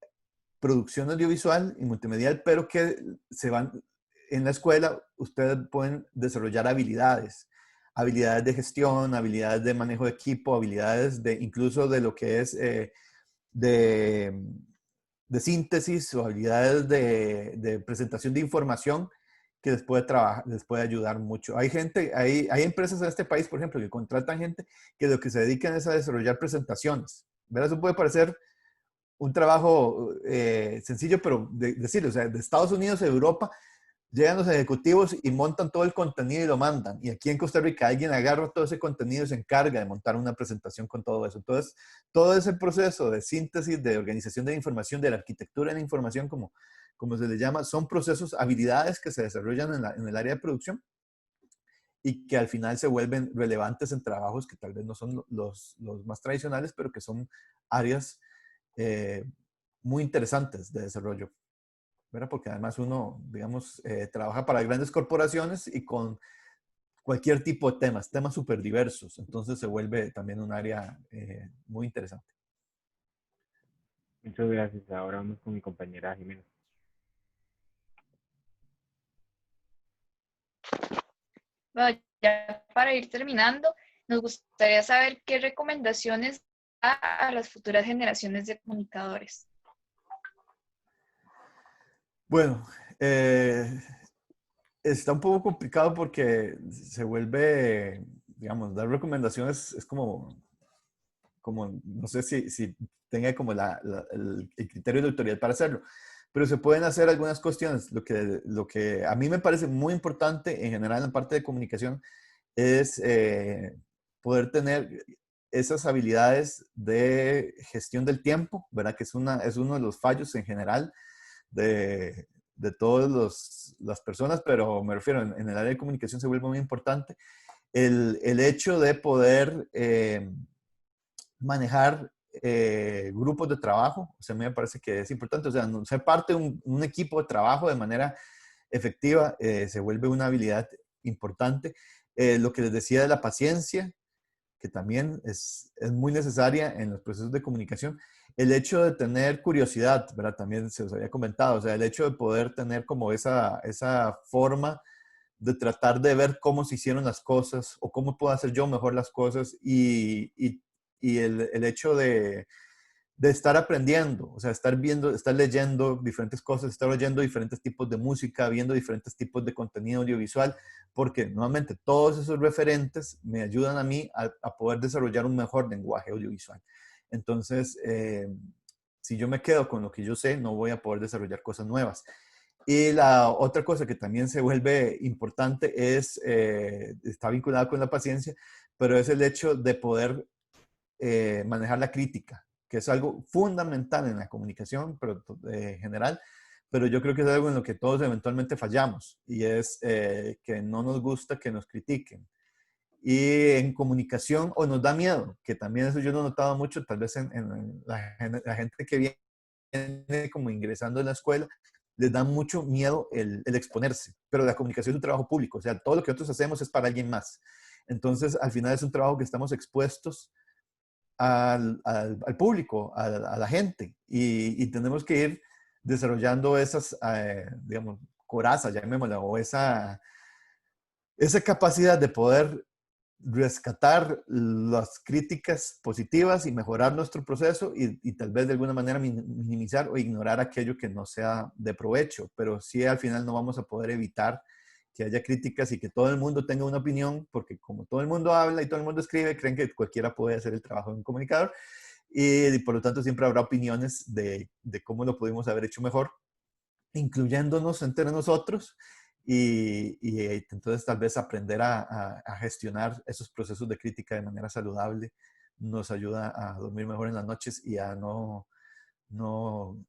producción audiovisual y multimedial, pero que se van en la escuela, ustedes pueden desarrollar habilidades habilidades de gestión, habilidades de manejo de equipo, habilidades de incluso de lo que es de, de síntesis o habilidades de presentación de información que les puede trabajar, les puede ayudar mucho. Hay gente, hay empresas en este país, por ejemplo, que contratan gente que lo que se dedican es a desarrollar presentaciones. ¿Verdad? Eso puede parecer un trabajo sencillo, pero decirlo, o sea, de Estados Unidos a Europa, llegan los ejecutivos y montan todo el contenido y lo mandan. Y aquí en Costa Rica alguien agarra todo ese contenido y se encarga de montar una presentación con todo eso. Entonces, todo ese proceso de síntesis, de organización de la información, de la arquitectura de la información, como se le llama, son procesos, habilidades que se desarrollan en el área de producción y que al final se vuelven relevantes en trabajos que tal vez no son los más tradicionales, pero que son áreas muy interesantes de desarrollo. ¿Verdad? Porque además uno, digamos, trabaja para grandes corporaciones y con cualquier tipo de temas súper diversos. Entonces se vuelve también un área muy interesante. Muchas gracias. Ahora vamos con mi compañera Jimena. Bueno, ya para ir terminando, nos gustaría saber qué recomendaciones da a las futuras generaciones de comunicadores. Bueno, está un poco complicado porque se vuelve, digamos, dar recomendaciones es como no sé si tenga como el criterio de autoridad para hacerlo, pero se pueden hacer algunas cuestiones. Lo que a mí me parece muy importante en general en la parte de comunicación es poder tener esas habilidades de gestión del tiempo, ¿verdad? Que es uno de los fallos en general de todas las personas, pero me refiero en el área de comunicación se vuelve muy importante. El hecho de poder manejar grupos de trabajo, o sea, a mí me parece que es importante, o sea, ser parte de un equipo de trabajo de manera efectiva se vuelve una habilidad importante. Lo que les decía de la paciencia, que también es muy necesaria en los procesos de comunicación. El hecho de tener curiosidad, ¿verdad? También se os había comentado, o sea, el hecho de poder tener como esa forma de tratar de ver cómo se hicieron las cosas o cómo puedo hacer yo mejor las cosas y el hecho de estar aprendiendo, o sea, estar viendo, estar leyendo diferentes cosas, estar oyendo diferentes tipos de música, viendo diferentes tipos de contenido audiovisual, porque nuevamente todos esos referentes me ayudan a mí a poder desarrollar un mejor lenguaje audiovisual. Entonces, si yo me quedo con lo que yo sé, no voy a poder desarrollar cosas nuevas. Y la otra cosa que también se vuelve importante es, está vinculada con la paciencia, pero es el hecho de poder manejar la crítica, que es algo fundamental en la comunicación pero, general, pero yo creo que es algo en lo que todos eventualmente fallamos y es que no nos gusta que nos critiquen. Y en comunicación, o nos da miedo, que también eso yo lo he notado mucho, tal vez en la gente que viene como ingresando en la escuela, les da mucho miedo el exponerse, pero la comunicación es un trabajo público, o sea, todo lo que nosotros hacemos es para alguien más. Entonces, al final es un trabajo que estamos expuestos al público, a la gente, y tenemos que ir desarrollando esas, digamos, corazas, llamémosla, o esa capacidad de poder rescatar las críticas positivas y mejorar nuestro proceso y tal vez de alguna manera minimizar o ignorar aquello que no sea de provecho, pero sí al final no vamos a poder evitar que haya críticas y que todo el mundo tenga una opinión, porque como todo el mundo habla y todo el mundo escribe, creen que cualquiera puede hacer el trabajo de un comunicador y por lo tanto siempre habrá opiniones de cómo lo pudimos haber hecho mejor, incluyéndonos entre nosotros y entonces tal vez aprender a gestionar esos procesos de crítica de manera saludable nos ayuda a dormir mejor en las noches y a no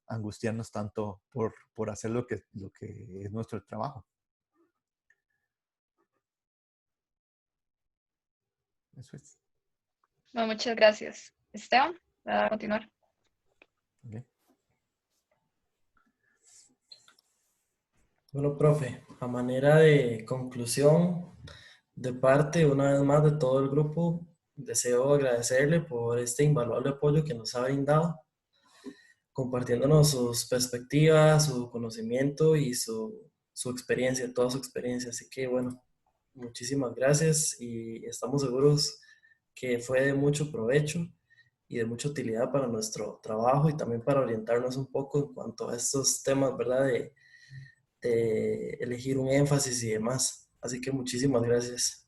angustiarnos tanto por hacer lo que es nuestro trabajo. Eso es. Bueno, muchas gracias. Esteban, para continuar. Okay. Bueno, profe, a manera de conclusión, de parte, una vez más, de todo el grupo, deseo agradecerle por este invaluable apoyo que nos ha brindado, compartiéndonos sus perspectivas, su conocimiento y su experiencia, toda su experiencia. Así que, bueno, muchísimas gracias y estamos seguros que fue de mucho provecho y de mucha utilidad para nuestro trabajo y también para orientarnos un poco en cuanto a estos temas, ¿verdad? De elegir un énfasis y demás. Así que muchísimas gracias.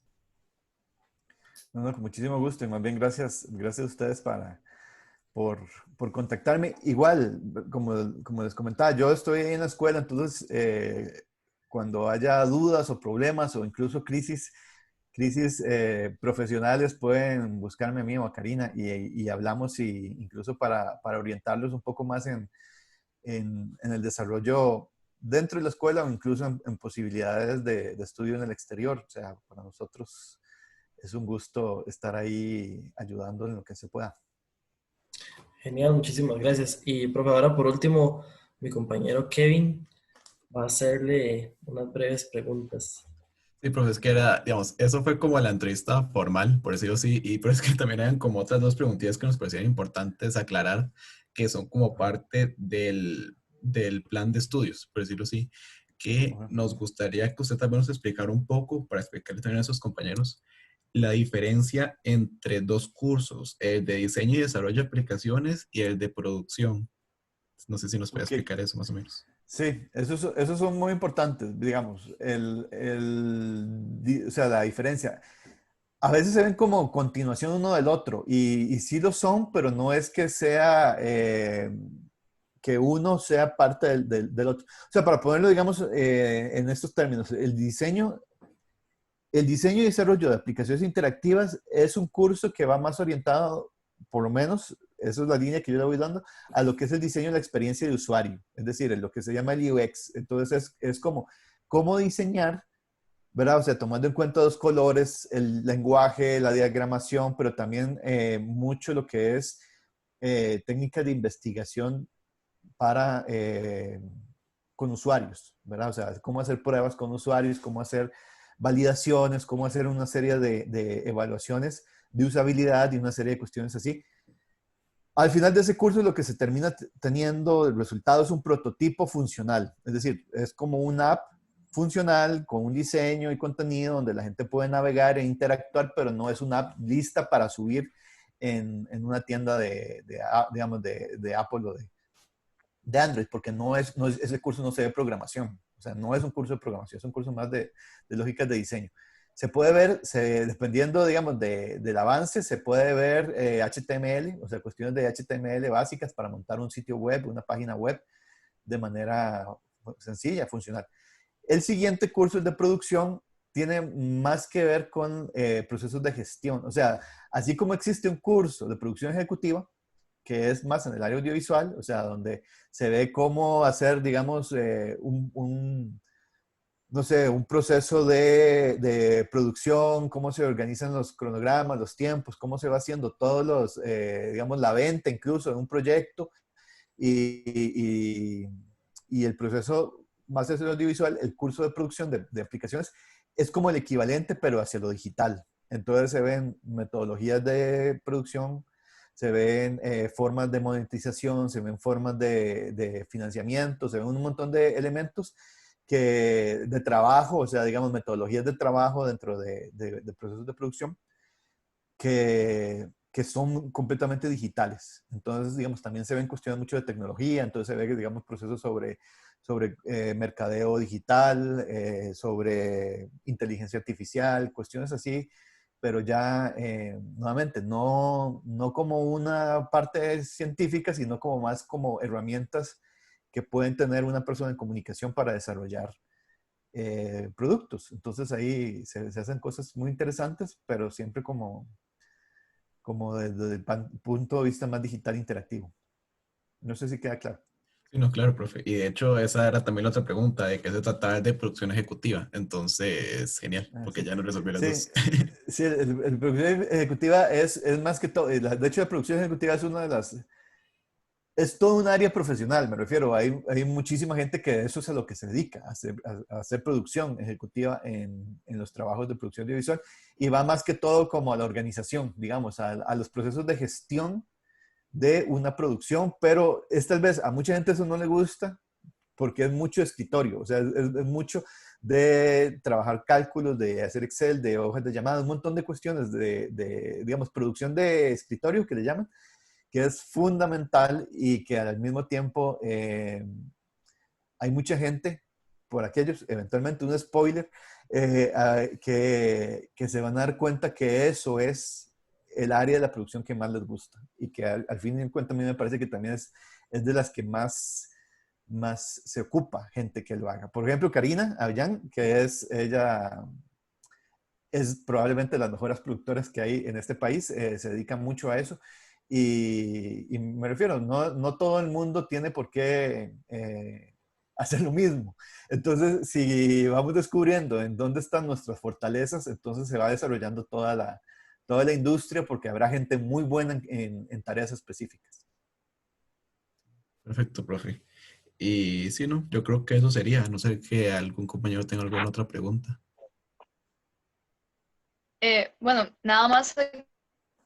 No, no, con muchísimo gusto y más bien gracias a ustedes por, por contactarme. Igual, como les comentaba, yo estoy en la escuela, entonces cuando haya dudas o problemas o incluso crisis profesionales, pueden buscarme a mí o a Karina y hablamos incluso para orientarlos un poco más en el desarrollo dentro de la escuela o incluso en posibilidades de estudio en el exterior. O sea, para nosotros es un gusto estar ahí ayudando en lo que se pueda. Genial, muchísimas gracias. Y profe, ahora por último, mi compañero Kevin va a hacerle unas breves preguntas. Sí, profe, es que era, digamos, eso fue como la entrevista formal, por decirlo así, y pero es que también eran como otras dos preguntillas que nos parecían importantes aclarar, que son como parte del plan de estudios, por decirlo así, que Ajá. nos gustaría que usted también nos explicara un poco, para explicarle también a sus compañeros, la diferencia entre dos cursos, el de diseño y desarrollo de aplicaciones y el de producción. No sé si nos puede Ok, explicar eso más o menos. sí, esos son muy importantes, digamos, o sea, la diferencia. A veces se ven como continuación uno del otro y sí lo son, pero no es que sea que uno sea parte del otro. O sea, para ponerlo, digamos, en estos términos, el diseño y desarrollo de aplicaciones interactivas es un curso que va más orientado, por lo menos, esa es la línea que yo le voy dando, a lo que es el diseño de la experiencia de usuario, es decir, en lo que se llama el UX. Entonces es como cómo diseñar, ¿verdad? O sea, tomando en cuenta los colores, el lenguaje, la diagramación, pero también mucho lo que es técnicas de investigación para con usuarios, ¿verdad? O sea, cómo hacer pruebas con usuarios, cómo hacer validaciones, cómo hacer una serie de evaluaciones de usabilidad y una serie de cuestiones así. Al final de ese curso lo que se termina teniendo, el resultado es un prototipo funcional, es decir, es como una app funcional con un diseño y contenido donde la gente puede navegar e interactuar, pero no es una app lista para subir en una tienda digamos, de Apple o de Android, porque ese curso no se ve programación. O sea, no es un curso de programación, es un curso más de lógicas de diseño. Se puede ver, dependiendo, digamos, del avance, se puede ver HTML, o sea, cuestiones de HTML básicas para montar un sitio web, una página web de manera sencilla, funcional. El siguiente curso, el de producción, tiene más que ver con procesos de gestión. O sea, así como existe un curso de producción ejecutiva, que es más en el área audiovisual, o sea, donde se ve cómo hacer, digamos, no sé, un proceso de producción, cómo se organizan los cronogramas, los tiempos, cómo se va haciendo todos digamos, la venta incluso de un proyecto y, y el proceso más hacia el audiovisual, el curso de producción de aplicaciones es como el equivalente, pero hacia lo digital. Entonces se ven metodologías de producción, se ven formas de monetización, se ven formas de financiamiento, se ven un montón de elementos de trabajo, o sea, digamos, metodologías de trabajo dentro de procesos de producción que son completamente digitales. Entonces, digamos, también se ven cuestiones mucho de tecnología, entonces se ve, digamos, procesos sobre mercadeo digital, sobre inteligencia artificial, cuestiones así, pero ya, nuevamente, no como una parte científica, sino como más como herramientas que pueden tener una persona en comunicación para desarrollar productos. Entonces ahí se hacen cosas muy interesantes, pero siempre como desde el punto de vista más digital interactivo. No sé si queda claro. Sí, no, claro, profe. Y de hecho, esa era también la otra pregunta, de qué se trataba de producción ejecutiva. Entonces, genial, Ah, porque sí, ya nos resolvió las sí, dos. sí, el producción ejecutiva es más que todo, de hecho la producción ejecutiva es una de es todo un área profesional, me refiero. Hay muchísima gente que eso es a lo que se dedica, a hacer producción ejecutiva en los trabajos de producción audiovisual y va más que todo como a la organización, digamos, a los procesos de gestión de una producción, pero tal vez a mucha gente eso no le gusta porque es mucho escritorio, o sea, es mucho de trabajar cálculos, de hacer Excel, de hojas de llamadas, un montón de cuestiones digamos, producción de escritorio que le llaman, que es fundamental y que al mismo tiempo hay mucha gente, por aquellos, eventualmente un spoiler, que se van a dar cuenta que eso es el área de la producción que más les gusta y que al fin y al cuenta a mí me parece que también es de las que más se ocupa gente que lo haga. Por ejemplo, Karina Avellán, ella es probablemente de las mejores productoras que hay en este país, se dedica mucho a eso y me refiero, no todo el mundo tiene por qué hacer lo mismo. Entonces, si vamos descubriendo en dónde están nuestras fortalezas, entonces se va desarrollando toda la industria porque habrá gente muy buena en tareas específicas. Perfecto, profe. Y sí, no, yo creo que eso sería, a no ser que algún compañero tenga alguna otra pregunta. Bueno, nada más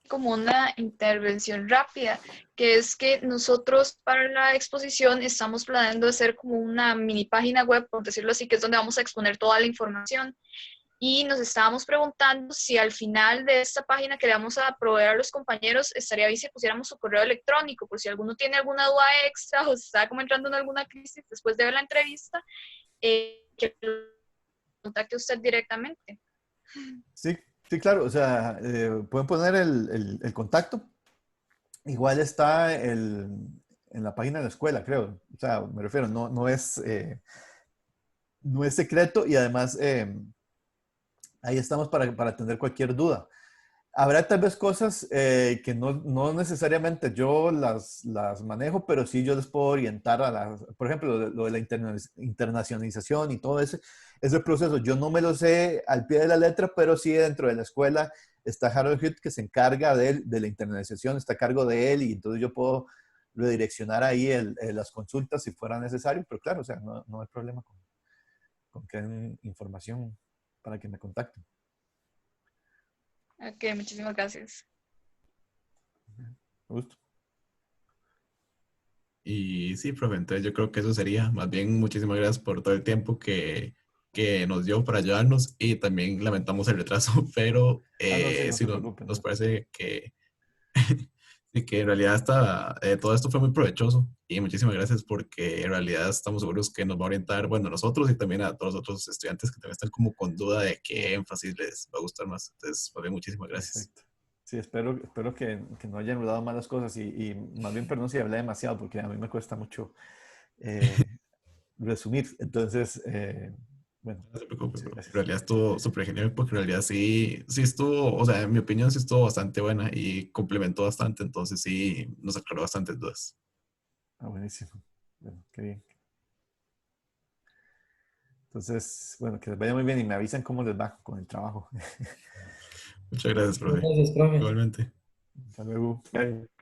como una intervención rápida, que es que nosotros para la exposición estamos planeando hacer como una mini página web, por decirlo así, que es donde vamos a exponer toda la información. Y nos estábamos preguntando si al final de esta página que le vamos a proveer a los compañeros, estaría bien si pusiéramos su correo electrónico, por si alguno tiene alguna duda extra o se está como entrando en alguna crisis después de ver la entrevista, que lo contacte usted directamente. Sí, sí, claro. O sea, pueden poner el contacto. Igual está en la página de la escuela, creo. O sea, me refiero, no es secreto y además ahí estamos para atender cualquier duda. Habrá tal vez cosas que no necesariamente yo las manejo, pero sí yo les puedo orientar por ejemplo, lo de la internacionalización y todo ese proceso. Yo no me lo sé al pie de la letra, pero sí dentro de la escuela está Harold Hood que se encarga de la internacionalización, está a cargo de él y entonces yo puedo redireccionar ahí las consultas si fuera necesario, pero claro, o sea, no hay problema con que den información para que me contacten. Ok, muchísimas gracias. Me gusta. Y sí, profe, entonces yo creo que eso sería. Más bien, muchísimas gracias por todo el tiempo que nos dio para ayudarnos y también lamentamos el retraso, pero No, sí, no sí se preocupen. nos No. parece que, sí, que en realidad todo esto fue muy provechoso y muchísimas gracias porque en realidad estamos seguros que nos va a orientar, bueno, a nosotros y también a todos los otros estudiantes que también están como con duda de qué énfasis les va a gustar más. Entonces, más bien, muchísimas gracias. Perfecto. Sí, espero que no hayan enredado más las cosas y más bien perdón si hablé demasiado porque a mí me cuesta mucho resumir. Entonces, bueno, No se preocupe, muchas pero en gracias. realidad estuvo súper genial porque en realidad sí estuvo, o sea, en mi opinión sí estuvo bastante buena y complementó bastante, entonces sí nos aclaró bastantes dudas. Buenísimo. Bueno, qué bien. Entonces, bueno, que les vaya muy bien y me avisan cómo les va con el trabajo. Muchas gracias, profe. Gracias, profe. Igualmente. Hasta luego. Gracias.